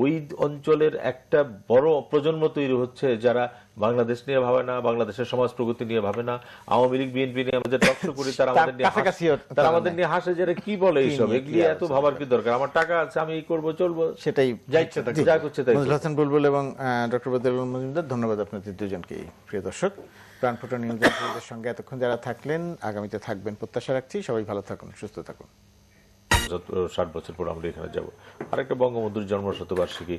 ওই অঞ্চলের একটা বড় প্রজন্ম তৈরি হচ্ছে যারা বাংলাদেশ নিয়ে ভাবে না, বাংলাদেশের সমাজ প্রগতি নিয়ে ভাবে না। আওয়ামী লীগ বিএনপি নিয়ে আমাদের টকশো করি, তারা আমাদের নিয়ে হাসে, যারা কি বলে এইসব, এগুলি এত ভাবার কি দরকার, আমার টাকা আছে আমি এই করবো চলবো, সেটাই যাইছে যা করছে তাই। মঞ্জুল হাসান বুলবুল এবং ডক্টর বদিউল মজুমদার, ধন্যবাদ আপনাদের দুজনকে। প্রিয় দর্শক, প্রাণফোটা নিউজের সঙ্গে এতক্ষণ যারা থাকলেন, আগামীতে থাকবেন প্রত্যাশা রাখছি। সবাই ভালো থাকুন, সুস্থ থাকুন। 60 বছর পর আমরা এখানে যাব। আরেকটা বঙ্গবন্ধুর জন্মশতবার্ষিকী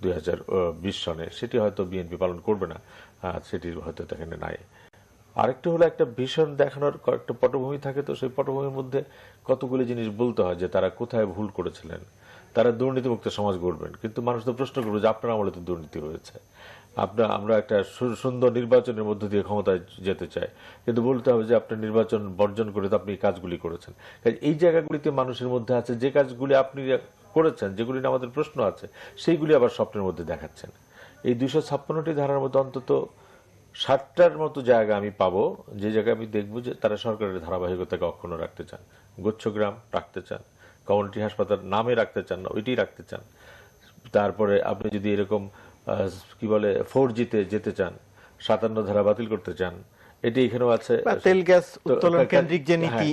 2020 সনে, সেটি হয়তো বিএনপি পালন করবে না, সেটি হয়তো এখানে নাই। আরেকটা হলো একটা ভীষণ দেখানোর একটা পটভূমি থাকে, তো সেই পটভূমির মধ্যে কতগুলি জিনিস বলতে হয় যে তারা কোথায় ভুল করেছিলেন, তারা দুর্নীতিমুক্ত সমাজ গড়বেন। কিন্তু মানুষ তো প্রশ্ন করবে যে আপনার আমলে তো দুর্নীতি হয়েছে, আমরা একটা সুন্দর নির্বাচনের মধ্য দিয়ে ক্ষমতায় যেতে চাই, কিন্তু বলতে হবে যে আপনার নির্বাচন বর্জন করে তো আপনি এই কাজগুলি করেছেন। এই জায়গাগুলিতে মানুষের মধ্যে আছে যে কাজগুলি আপনি করেছেন, যেগুলি নিয়ে আমাদের প্রশ্ন আছে, সেইগুলি আবার স্বপ্নের মধ্যে দেখাচ্ছেন। এই 256টি ধারার মধ্যে অন্তত 60টার মতো জায়গা আমি পাবো যে জায়গায় আমি দেখবো যে তারা সরকারের ধারাবাহিকতাকে অক্ষুণ্ণ রাখতে চান, গুচ্ছগ্রাম রাখতে চান, কমিউনিটি হাসপাতাল নামে রাখতে চান না, ওইটি রাখতে চান। তারপরে আপনি যদি এরকম কি বলে 4G-তে যেতে চান, 57 ধারা বাতিল করতে চান, এটি এখানেও আছে। তেল গ্যাস উত্তোলন কেন্দ্রিক যে নীতি,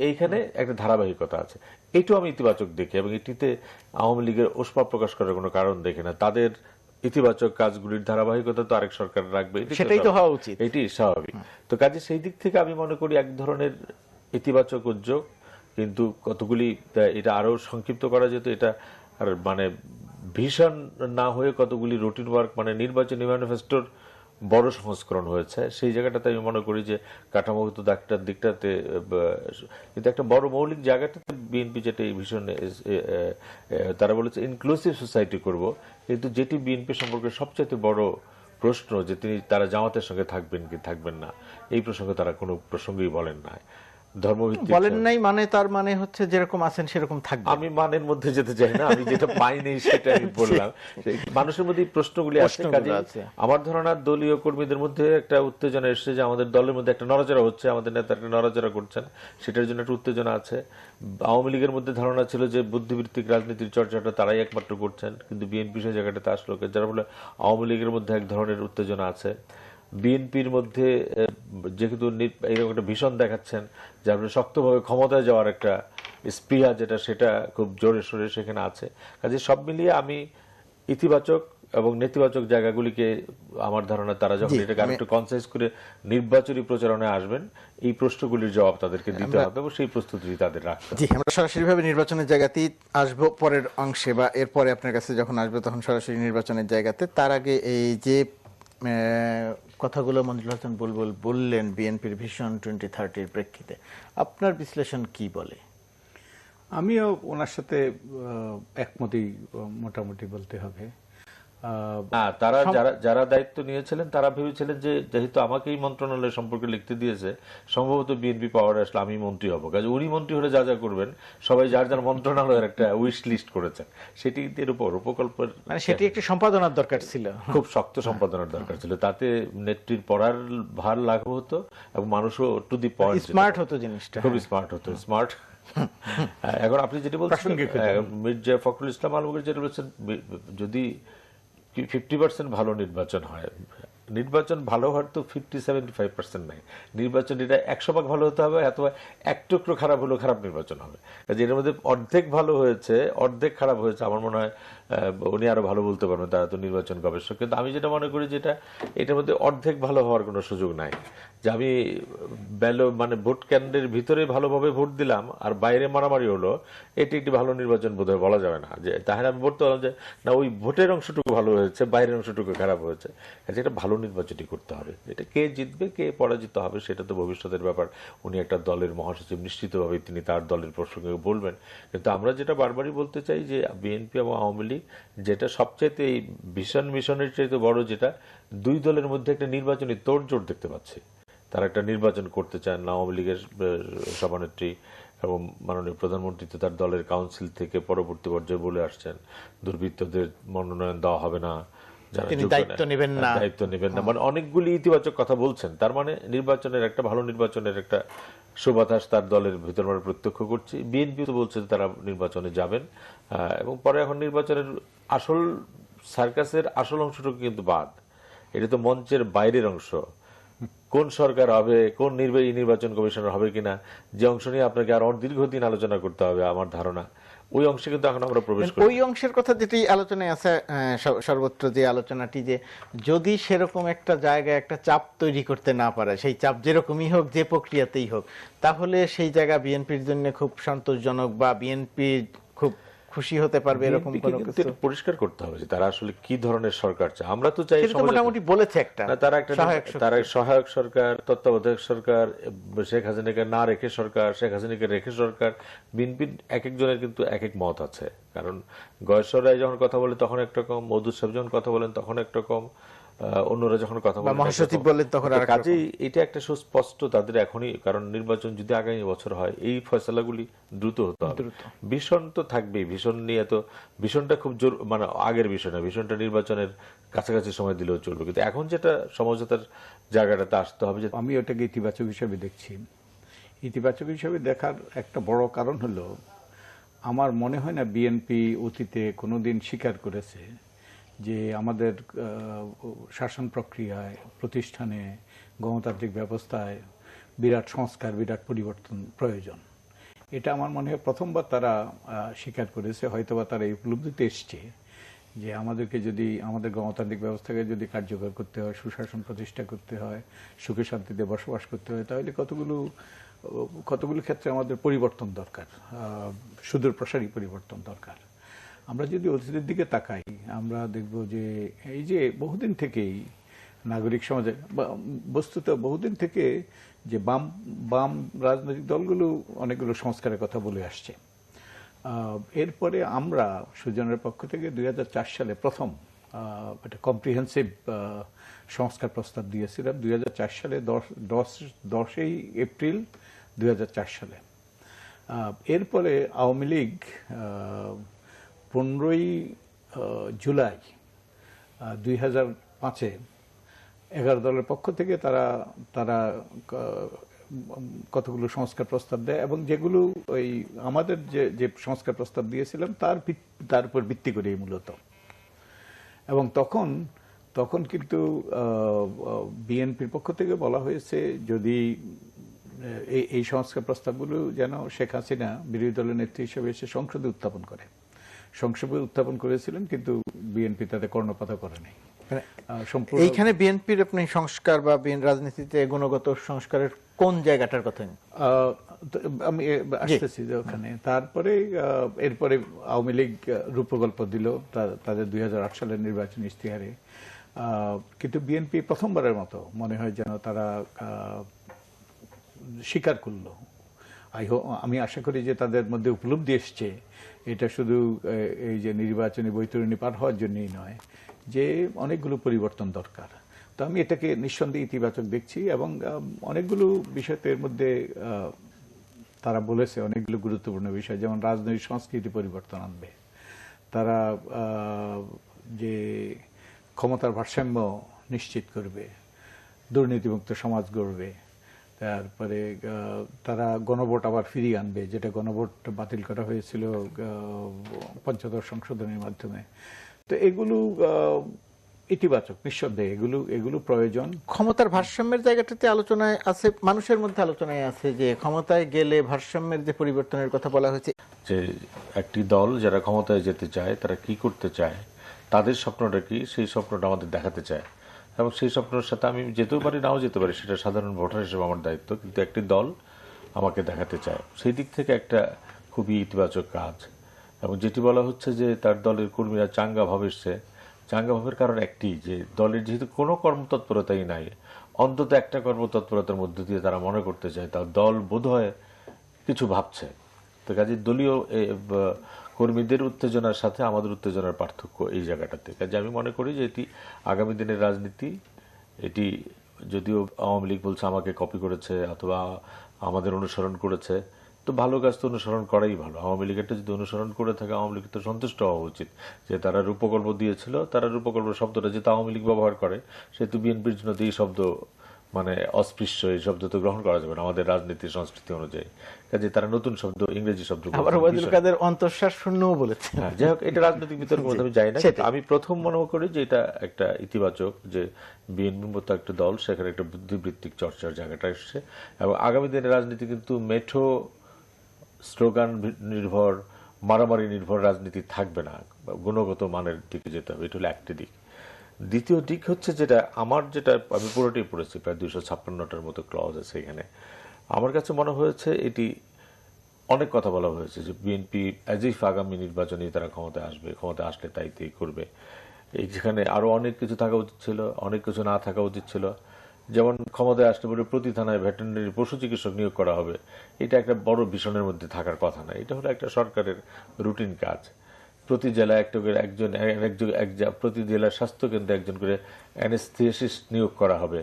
এইখানে একটা ধারাবাহিকতা আছে, এইটাও আমি ইতিবাচক দেখি, এবং এটিতে আওয়ামী লীগের ওষ্মা প্রকাশ করার কোনো কারণ দেখি না। তাদের ইতিবাচক কাজগুলির ধারাবাহিকতা তো আরেক সরকার রাখবে, সেটাই তো হওয়া উচিত, এটি স্বাভাবিক। তো কাজে সেই দিক থেকে আমি মনে করি এক ধরনের ইতিবাচক উদ্যোগ, কিন্তু কতগুলি এটা আরো সংক্ষিপ্ত করা যেত, এটা আর মানে ভীষণ না হয়ে কতগুলি রুটিন ওয়ার্ক, মানে নির্বাচনী ম্যানিফেস্টোর বড় সংস্করণ হয়েছে, সেই জায়গাটাতে আমি মনে করি যে কাঠামোগত দিকটাতে, কিন্তু একটা বড় মৌলিক জায়গাটাতে বিএনপি যেটা ভীষণ, তারা বলেছে ইনক্লুসিভ সোসাইটি করব, কিন্তু যেটি বিএনপি সম্পর্কে সবচেয়ে বড় প্রশ্ন যে তারা জামাতের সঙ্গে থাকবেন কি থাকবেন না, এই প্রসঙ্গে তারা কোনো প্রসঙ্গই বলেন না। ধর্মভিত্তিক বলেন নাই মানে তার মানে হচ্ছে যেরকম আছেন সেরকম থাকবে। আমি মানের মধ্যে যেতে চাই না, আমি যেটা পাইনি সেটা আমি বললাম। মানুষের মধ্যে প্রশ্নগুলি আছে, কাজে আমার ধারণা দলীয় কর্মীদের মধ্যে একটা উত্তেজনা এসেছে যে আমাদের দলের মধ্যে একটা নড়াচড়া হচ্ছে, আমাদের নেতা একটা নড়াচড়া করছেন, সেটার জন্য একটা উত্তেজনা আছে। আওয়ামী লীগের মধ্যে ধারণা ছিল যে বুদ্ধিবৃত্তিক রাজনীতির চর্চাটা তারাই একমাত্র করছেন, কিন্তু বিএনপি সেই জায়গাটাতে আসলো, যার ফলে আওয়ামী লীগের মধ্যে এক ধরনের উত্তেজনা আছে। বিএনপির মধ্যে যেহেতু এরকম একটা ভীষণ দেখাচ্ছেন, যার শক্তভাবে ক্ষমতায় যাওয়ার একটা স্পৃহা যেটা, সেটা খুব জোরে সোরে সেখানে আছে। কাজে সব মিলিয়ে আমি ইতিবাচক এবং নেতিবাচক জায়গাগুলিকে, আমার ধারণা তারা যখন এটাকে আরেকটু কনসাইজ করে নির্বাচনী প্রচারণায় আসবেন, এই প্রশ্নগুলির জবাব তাদেরকে দিতে হবে এবং সেই প্রস্তুতি তাদের রাখতে হবে। জি, আমরা সরাসরিভাবে নির্বাচনের জায়গাতেই আসবো পরের অংশে, বা এরপরে আপনার কাছে যখন আসবে তখন সরাসরি নির্বাচনের জায়গাতে। তার আগে এই যে কথাগুলো মঞ্জুল হাসান বুলবুল বললেন বিএনপির ভিশন 2030-র প্রেক্ষিতে, আপনার বিশ্লেষণ কি বলে? আমিও ওনার সাথে একমতই মোটামুটি বলতে হবে। তারা যারা দায়িত্ব নিয়েছিলেন তারা ভেবেছিলেন যে যেহেতু আমাকে এই মন্ত্রণালয় সম্পর্কে লিখতে দিয়েছে, সম্ভবত বিএনপি পাওয়ারে আসলে আমি মন্ত্রী হবো, কাজে উনি মন্ত্রী হলে যা যা করবেন সবাই যার যার মন্ত্রণালয়ের একটা উইশ লিস্ট করেছেন, সেটি এর উপর উপকল্পের, মানে সেটি একটি সম্পাদনার দরকার ছিল, খুব শক্ত সম্পাদনার দরকার ছিল, তাতে নেত্রীর পড়ার ভার লাঘব হতো এবং মানুষও টু দি পয়েন্ট, স্মার্ট হতো, জিনিসটা খুব স্মার্ট হতো, স্মার্ট। এখন আপনি যেটা বলছেন মির্জা ফখরুল ইসলাম আলমগীর যেটা বলছেন, যদি 50% ভালো নির্বাচন হয়, নির্বাচন ভালো হওয়ার তো 50-75% নাই, নির্বাচন এটা 100% ভালো হতে হবে, অথবা এক টুকরো খারাপ হলেও খারাপ নির্বাচন হবে। এর মধ্যে অর্ধেক ভালো হয়েছে, অর্ধেক খারাপ হয়েছে, আমার মনে হয় উনি আরো ভালো বলতে পারবেন, তারা তো নির্বাচন গবেষক। কিন্তু আমি যেটা মনে করি যেটা, এটার মধ্যে অর্ধেক ভালো হওয়ার কোনো সুযোগ নাই, যে আমি মানে ভোট কেন্দ্রের ভিতরে ভালোভাবে ভোট দিলাম আর বাইরে মারামারি হলো, এটি একটি ভালো নির্বাচন বোধহয় বলা যাবে না। যে তাহলে আমি বলতে পারলাম যে না, ওই ভোটের অংশটুকু ভালো হয়েছে, বাইরের অংশটুকু খারাপ হয়েছে, এটা ভালো নির্বাচনই করতে হবে। এটা কে জিতবে কে পরাজিত হবে সেটা তো ভবিষ্যতের ব্যাপার, উনি একটা দলের মহাসচিব, নিশ্চিতভাবে তিনি তার দলের প্রসঙ্গে বলবেন। কিন্তু আমরা যেটা বারবারই বলতে চাই যে বিএনপি এবং আওয়ামী লীগ যেটা সবচাইতে এই মিশনের চাইতে বড়, যেটা দুই দলের মধ্যে একটা নির্বাচনী তোড়জোড় দেখতে পাচ্ছি। তারা একটা নির্বাচন করতে চান, আওয়ামী লীগের সভানেত্রী এবং মাননীয় প্রধানমন্ত্রী তো তার দলের কাউন্সিল থেকে পরবর্তী পর্যায়ে বলে আসছেন দুর্বৃত্তদের মনোনয়ন দেওয়া হবে না, যারা তিনি যোগ্য দায়িত্ব নেবেন না। দায়িত্ব নেবেন না, মানে অনেকগুলি ইতিবাচক কথা বলছেন। তার মানে নির্বাচনের একটা ভালো নির্বাচনের একটা সুবাতাস তার দলের ভিতর আমরা প্রত্যক্ষ করছি। বিএনপি তো বলছে তারা নির্বাচনে যাবেন, এবং পরে এখন নির্বাচনের আসল সার্কাসের আসল অংশটুকু কিন্তু বাদ, এটা তো মঞ্চের বাইরের অংশ। কোন সরকার হবে, কোন নির্বাচন কমিশনার হবে কিনা, যে অংশ নিয়ে আপনাকে আর দীর্ঘদিন আলোচনা করতে হবে আমার ধারণা, ওই অংশে কিন্তু এখন আমরা প্রবেশ করি। ওই অংশের কথা যেটি আলোচনায় আছে, সর্বত্র যে আলোচনাটি, যে যদি সেরকম একটা জায়গায় একটা চাপ তৈরি করতে না পারে, সেই চাপ যেরকমই হোক, যে প্রক্রিয়াতেই হোক, তাহলে সেই জায়গা বিএনপির জন্য খুব সন্তোষজনক বা বিএনপি খুব খুশি হতে পারবে, এরকম কোনো কিছু পরিষ্কার করতে হবে যে তারা আসলে কি ধরনের সরকার চায়। আমরা তো চাই মোটামুটি বলেছে একটা তারা সহায়ক সরকার, তত্ত্বাবধায়ক সরকার, শেখ হাসিনাকে না রেখে সরকার, শেখ হাসিনাকে রেখে সরকার। বিএনপির এক একজনের কিন্তু এক এক মত আছে, কারণ গয়েশ্বর রায় যখন কথা বলে তখন একরকম, মধু সাহেব যখন কথা বলেন তখন একরকম, অন্যরা যখন কথা বলেন, মহাসচিব বলেন তখন আর কাজেই এটা একটা সুস্পষ্ট তাদের এখনই, কারণ নির্বাচন যদি আগামী বছর হয় এই ফয়সালাগুলি দ্রুত হতে হবে। ভীষণ তো থাকবেই, ভীষণ নিয়ে তো, ভীষণটা খুব জোর, মানে আগের বিষয় না, ভীষণটা নির্বাচনের কাছাকাছি সময় দিলেও চলবে, কিন্তু এখন যেটা সমঝোতার জায়গাটাতে আসতে হবে। যে আমি ওটাকে ইতিবাচক হিসেবে দেখছি। ইতিবাচক হিসেবে দেখার একটা বড় কারণ হলো, আমার মনে হয় না বিএনপি অতীতে কোনোদিন স্বীকার করেছে যে আমাদের শাসন প্রক্রিয়ায়, প্রতিষ্ঠানে, গণতান্ত্রিক ব্যবস্থায় বিরাট সংস্কার, বিরাট পরিবর্তন প্রয়োজন। এটা আমার মনে হয় প্রথমবার তারা স্বীকার করেছে। হয়তোবা তারা এই উপলব্ধিতে এসছে যে আমাদেরকে যদি, আমাদের গণতান্ত্রিক ব্যবস্থাকে যদি কার্যকর করতে হয়, সুশাসন প্রতিষ্ঠা করতে হয়, সুখে শান্তিতে বসবাস করতে হয়, তাহলে কতগুলো ক্ষেত্রে আমাদের পরিবর্তন দরকার, সুদূর প্রসারী পরিবর্তন দরকার। আমরা যদি অতীতের দিকে তাকাই, আমরা দেখব যে এই যে বহুদিন থেকেই নাগরিক সমাজে, বস্তুত বহুদিন থেকে যে বাম রাজনৈতিক দলগুলো অনেকগুলো সংস্কারের কথা বলে আসছে। এরপরে আমরা সুজনের পক্ষ থেকে 2004 সালে প্রথম একটা কম্প্রিহেন্সিভ সংস্কার প্রস্তাব দিয়েছিলাম, 2004 সালে 10ই এপ্রিল 2004 সালে। এরপরে আওয়ামী লীগ 15ই জুলাই 2005-এ 11 দলের পক্ষ থেকে তারা কতগুলো সংস্কার প্রস্তাব দেয়, এবং যেগুলো ওই আমাদের যে সংস্কার প্রস্তাব দিয়েছিলাম তার উপর ভিত্তি করেই মূলত। এবং তখন কিন্তু বিএনপির পক্ষ থেকে বলা হয়েছে যদি এই সংস্কার প্রস্তাবগুলো যেন শেখ হাসিনা বিরোধী দলের নেত্রী হিসেবে এসে সংসদে উত্থাপন করে। সংসদে উত্থাপন করেছিলেন, কিন্তু বিএনপি তাতে কর্ণপাত করে নাই। এইখানে বিএনপির আপনি সংস্কার বা রাজনীতিতে গুণগত সংস্কারের কোন জায়গাটার কথা? আমি আসতেছি যে ওখানে। তারপরে এরপরে আওয়ামী লীগ রূপকল্প দিল তাদের 2008 সালের নির্বাচনী ইশতেহারে, কিন্তু বিএনপি প্রথমবারের মতো মনে হয় যেন তারা স্বীকার করলো। আমি আশা করি যে তাদের মধ্যে উপলব্ধি এসছে, এটা শুধু এই যে নির্বাচনী বৈতরণী পার হওয়ার জন্যই নয়, যে অনেকগুলো পরিবর্তন দরকার। তো আমি এটাকে নিঃসন্দেহে ইতিবাচক দেখছি, এবং অনেকগুলো বিষয়তে এর মধ্যে তারা বলেছে অনেকগুলো গুরুত্বপূর্ণ বিষয়, যেমন রাজনৈতিক সংস্কৃতি পরিবর্তন আনবে তারা, যে ক্ষমতার ভারসাম্য নিশ্চিত করবে, দুর্নীতিমুক্ত সমাজ গড়বে, তারপরে তারা গণভোট আবার ফিরিয়ে আনবে, যেটা গণভোট বাতিল করা হয়েছিল পঞ্চদশ সংশোধনের মাধ্যমে। তো এগুলো ইতিবাচক, নিঃসন্দেহে এগুলো প্রয়োজন। ক্ষমতার ভারসাম্যের জায়গাটাতে আলোচনায় আছে, মানুষের মধ্যে আলোচনায় আছে যে ক্ষমতায় গেলে ভারসাম্যের যে পরিবর্তনের কথা বলা হয়েছে, যে একটি দল যারা ক্ষমতায় যেতে চায় তারা কি করতে চায়, তাদের স্বপ্নটা কি, সেই স্বপ্নটা আমাদের দেখাতে চায়, এবং সেই স্বপ্নের সাথে আমি যেতেও পারি নাও যেতে পারি, সেটা সাধারণ ভোটার হিসেবে আমার দায়িত্ব, কিন্তু একটি দল আমাকে দেখাতে চায়। সেই দিক থেকে একটা খুবই ইতিবাচক কাজ। এবং যেটি বলা হচ্ছে যে তার দলের কর্মীরা চাঙ্গা ভাবে এসছে, চাঙ্গাভাবের কারণ একটি, যে দলের যেহেতু কোনো কর্মতৎপরতাই নাই, অন্তত একটা কর্মতৎপরতার মধ্য দিয়ে তারা মনে করতে চায় তার দল বোধহয় কিছু ভাবছে। তো কাজে দলীয় কর্মীদের উত্তেজনার সাথে আমাদের উত্তেজনার পার্থক্য এই জায়গাটাতে। কাজে আমি মনে করি যে এটি আগামী দিনের রাজনীতি, এটি যদিও আওয়ামী লীগ বলছে আমাকে কপি করেছে অথবা আমাদের অনুসরণ করেছে, তো ভালো কাজ তো অনুসরণ করাই ভালো। আওয়ামী লীগেরটা যদি অনুসরণ করে থাকে আওয়ামী লীগ তো সন্তুষ্ট হওয়া উচিত যে তারা রূপকল্প দিয়েছিল, তারা রূপকল্প শব্দটা যেহেতু আওয়ামী লীগ ব্যবহার করে সেহেতু বিএনপির জন্য তো এই শব্দ মানে অস্পৃশ্য, এই শব্দ তো গ্রহণ করা যাবে না আমাদের রাজনীতির সংস্কৃতি অনুযায়ী। কাজে তারা নতুন শব্দ, ইংরেজি শব্দ আবার ওবায়দুল কাদের অন্তঃশ্বাস শূন্যও বলেছে। হ্যাঁ, যাই হোক, এটা রাজনৈতিক বিতর্ক মধ্যে আমি যাই না। আমি প্রথম মনে করি যে এটা একটা ইতিবাচক, যে বিএনপির মতো একটা দল সেখানে একটা বুদ্ধিবৃত্তিক চর্চার জায়গাটা এসছে, এবং আগামী দিনের রাজনীতি কিন্তু মেঠো স্লোগান নির্ভর, মারামারি নির্ভর রাজনীতি থাকবে না, গুণগত মানের দিকে যেতে হবে। এটা হলো একটি দিক। দ্বিতীয় দিক হচ্ছে যেটা আমি পুরোটাই পড়েছি, প্রায় 256টার মতো ক্লজ আছে এখানে। আমার কাছে মনে হয়েছে এটি অনেক কথা বলা হয়েছে যে বিএনপি অ্যাজ ইফ আগামী নির্বাচনে তারা ক্ষমতায় আসবে, ক্ষমতা আসলে তাই করবে। যেখানে আরো অনেক কিছু থাকা উচিত ছিল, অনেক কিছু না থাকা উচিত ছিল। যেমন ক্ষমতায় আসলে পরে প্রতি থানায় ভেটেরিনারি পশু চিকিৎসক নিয়োগ করা হবে, এটা একটা বড় ভিশনের মধ্যে থাকার কথা না। এটা হলো একটা সরকারের রুটিন কাজ। প্রতি জেলায় একটা করে প্রতি জেলার স্বাস্থ্যকেন্দ্রে একজন করে অ্যানেস্থেসিস্ট নিয়োগ করা হবে,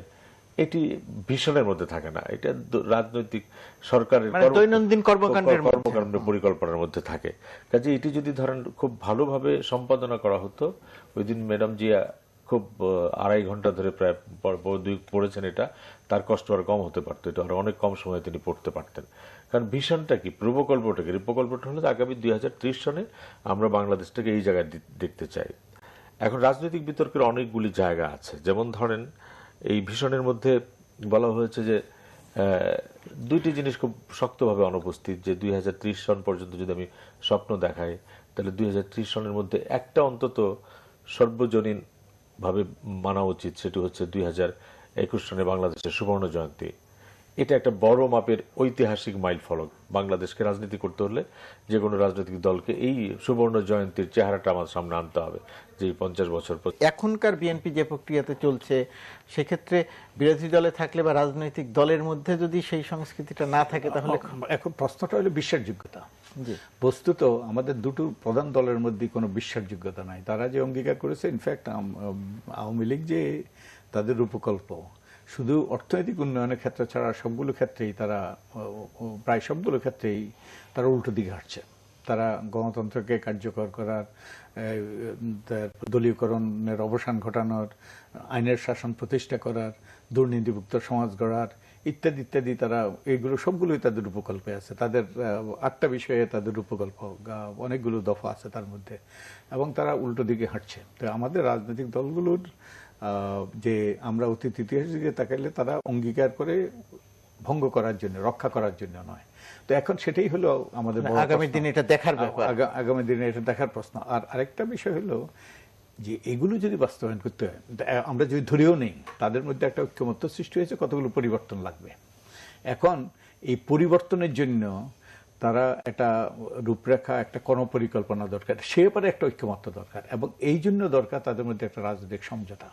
এটি ভিশনের মধ্যে থাকে না। এটা রাজনৈতিক সরকারের দৈনন্দিন কর্মকাণ্ডের পরিকল্পনার মধ্যে থাকে। কাজে এটি যদি ধরেন খুব ভালোভাবে সম্পাদনা করা হতো, ওই দিন ম্যাডাম জিয়া খুব 2.5 ঘন্টা ধরে প্রায় পড়েছেন, এটা তার কষ্ট আর কম হতে পারতো, এটা আরো অনেক কম সময়ে তিনি পড়তে পারতেন। কারণ ভিশনটা কি, রূপকল্পটা হলো আগামী 2030 সনে আমরা বাংলাদেশটাকে এই জায়গায় দেখতে চাই। এখন রাজনৈতিক বিতর্কের অনেকগুলি জায়গা আছে, যেমন ধরেন এই ভিশনের মধ্যে বলা হয়েছে যে দুইটি জিনিস খুব শক্তভাবে অনুপস্থিত, যে 2030 সন পর্যন্ত যদি আমি স্বপ্ন দেখাই তাহলে 2030 সনের মধ্যে একটা অন্তত সর্বজনীন ভাবে মানা উচিত, সেটি হচ্ছে 2021 সনে বাংলাদেশের সুবর্ণ জয়ন্তী। এটা একটা বড় মাপের ঐতিহাসিক মাইল ফলক। বাংলাদেশকে রাজনীতি করতে হলে যে কোনো রাজনৈতিক দলকে এই সুবর্ণ জয়ন্তীর চেহারাটা আমার সামনে আনতে হবে, যে 50 বছর পর। এখনকার বিএনপি যে প্রক্রিয়াতে চলছে, সেক্ষেত্রে বিরোধী দলে থাকলে বা রাজনৈতিক দলের মধ্যে যদি সেই সংস্কৃতিটা না থাকে তাহলে এখন প্রশ্নটা হলো বিশ্বাসযোগ্যতা। বস্তুত আমাদের দুটো প্রধান দলের মধ্যে কোনো বিশ্বাসযোগ্যতা নাই। তারা যে অঙ্গীকার করেছে, ইনফ্যাক্ট আওয়ামী লীগ যে তাদের রূপকল্প শুধু অর্থনৈতিক উন্নয়নের ক্ষেত্রে ছাড়া সবগুলো ক্ষেত্রেই তারা, প্রায় সবগুলো ক্ষেত্রেই তারা উল্টো দিকে হাঁটছে। তারা গণতন্ত্রকে কার্যকর করার, দলীয়করণের অবসান ঘটানোর, আইনের শাসন প্রতিষ্ঠা করার, দুর্নীতিমুক্ত সমাজ গড়ার ইত্যাদি ইত্যাদি, তারা এইগুলো সবগুলোই তাদের রূপকল্পে আছে। তাদের 8টা বিষয়ে তাদের রূপকল্প, অনেকগুলো দফা আছে তার মধ্যে, এবং তারা উল্টো দিকে হাঁটছে। তো আমাদের রাজনৈতিক দলগুলোর যে আমরা অতীত ইতিহাসের দিকে তাকাইলে তারা অঙ্গীকার করে ভঙ্গ করার জন্য, রক্ষা করার জন্য নয়। তো এখন সেটাই হলো আমাদের আগামী দিনে এটা দেখার ব্যাপার, আগামী দিনে এটা দেখার প্রশ্ন। আর আরেকটা বিষয় হলো যে এগুলো যদি বাস্তবায়ন করতে হয়, আমরা যদি ধরেও নেই তাদের মধ্যে একটা ঐক্যমত্য সৃষ্টি হয়েছে, কতগুলো পরিবর্তন লাগবে। এখন এই পরিবর্তনের জন্য তারা একটা রূপরেখা, একটা কর্মপরিকল্পনা দরকার, সে ব্যাপারে একটা ঐক্যমত্য দরকার, এবং এই জন্য দরকার তাদের মধ্যে একটা রাজনৈতিক সমঝোতা।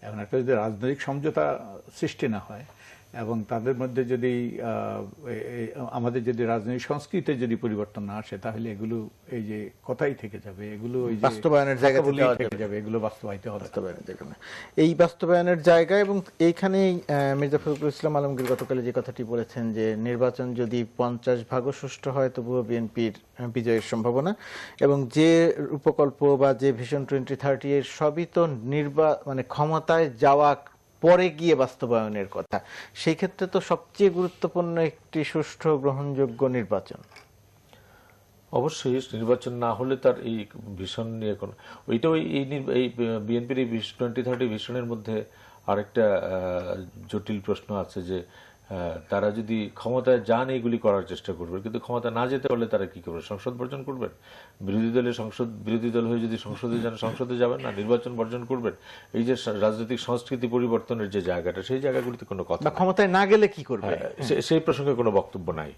এখন একটা যদি রাজনৈতিক সমঝোতা সৃষ্টি না হয় এবং তাদের মধ্যে যদি আমাদের যদি রাজনৈতিক সংস্কৃতিতে যদি পরিবর্তন না আসে, তাহলে এগুলো এই যে কথাই থেকে যাবে, এগুলো ওই যে বাস্তবায়নের জায়গা থেকে যাবে, এগুলো বাস্তবায়িত হবে। এই বাস্তবায়নের জায়গা, এবং এইখানেই মির্জা ফখরুল ইসলাম আলমগীর গতকালে যে কথাটি বলেছেন যে নির্বাচন যদি 50 ভাগও সুষ্ঠু হয় তবুও বিএনপির বিজয়ের সম্ভাবনা, এবং যে রূপকল্প বা যে ভিশন 2030 এর সবই তো মানে ক্ষমতায় যাওয়া পরে গিয়ে বাস্তবায়নের কথা। সেই ক্ষেত্রে তো সবচেয়ে গুরুত্বপূর্ণ একটি সুষ্ঠু গ্রহণযোগ্য নির্বাচন। অবশ্যই নির্বাচন না হলে তার এই ভিশন নিয়ে কোনো, ওইটাও এই বিএনপির এই 2030 ভিশনের মধ্যে আরেকটা জটিল প্রশ্ন আছে, যে তারা যদি ক্ষমতায় যান এইগুলি করার চেষ্টা করবে, কিন্তু ক্ষমতা না যেতে পারলে তারা কি করবে? সংসদ বর্জন করবেন? বিরোধী দল হয়ে যদি সংসদে যান, সংসদে যাবেন না, নির্বাচন বর্জন করবেন? এই যে রাজনৈতিক সংস্কৃতি পরিবর্তনের যে জায়গাটা, সেই জায়গাগুলিতে কোনো কথা, ক্ষমতায় না গেলে কি করবে সেই প্রসঙ্গে কোনো বক্তব্য নাই।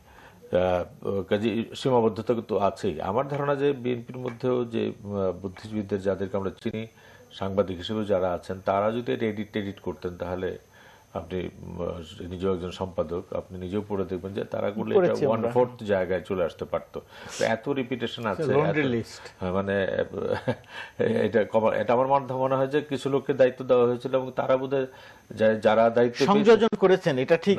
কাজে সীমাবদ্ধতা তো আছেই। আমার ধারণা যে বিএনপির মধ্যেও যে বুদ্ধিজীবীদের যাদেরকে আমরা চিনি, সাংবাদিক হিসেবে যারা আছেন তারা যদি এটা এডিট করতেন, তাহলে আপনি নিজেও একজন সম্পাদক, আপনি নিজেও পড়ে দেখবেন যে তারা গুলো এটা 1/4 জায়গায় চলে আসতে পারতো। তো এত রিপিটেশন আছে, হ্যাঁ, মানে এটা আমার মনে হয় যে কিছু লোককে দায়িত্ব দেওয়া হয়েছিল এবং তারা বোধহয় যারা দায়িত্ব সংযোজন করেছেন, এটা ঠিক।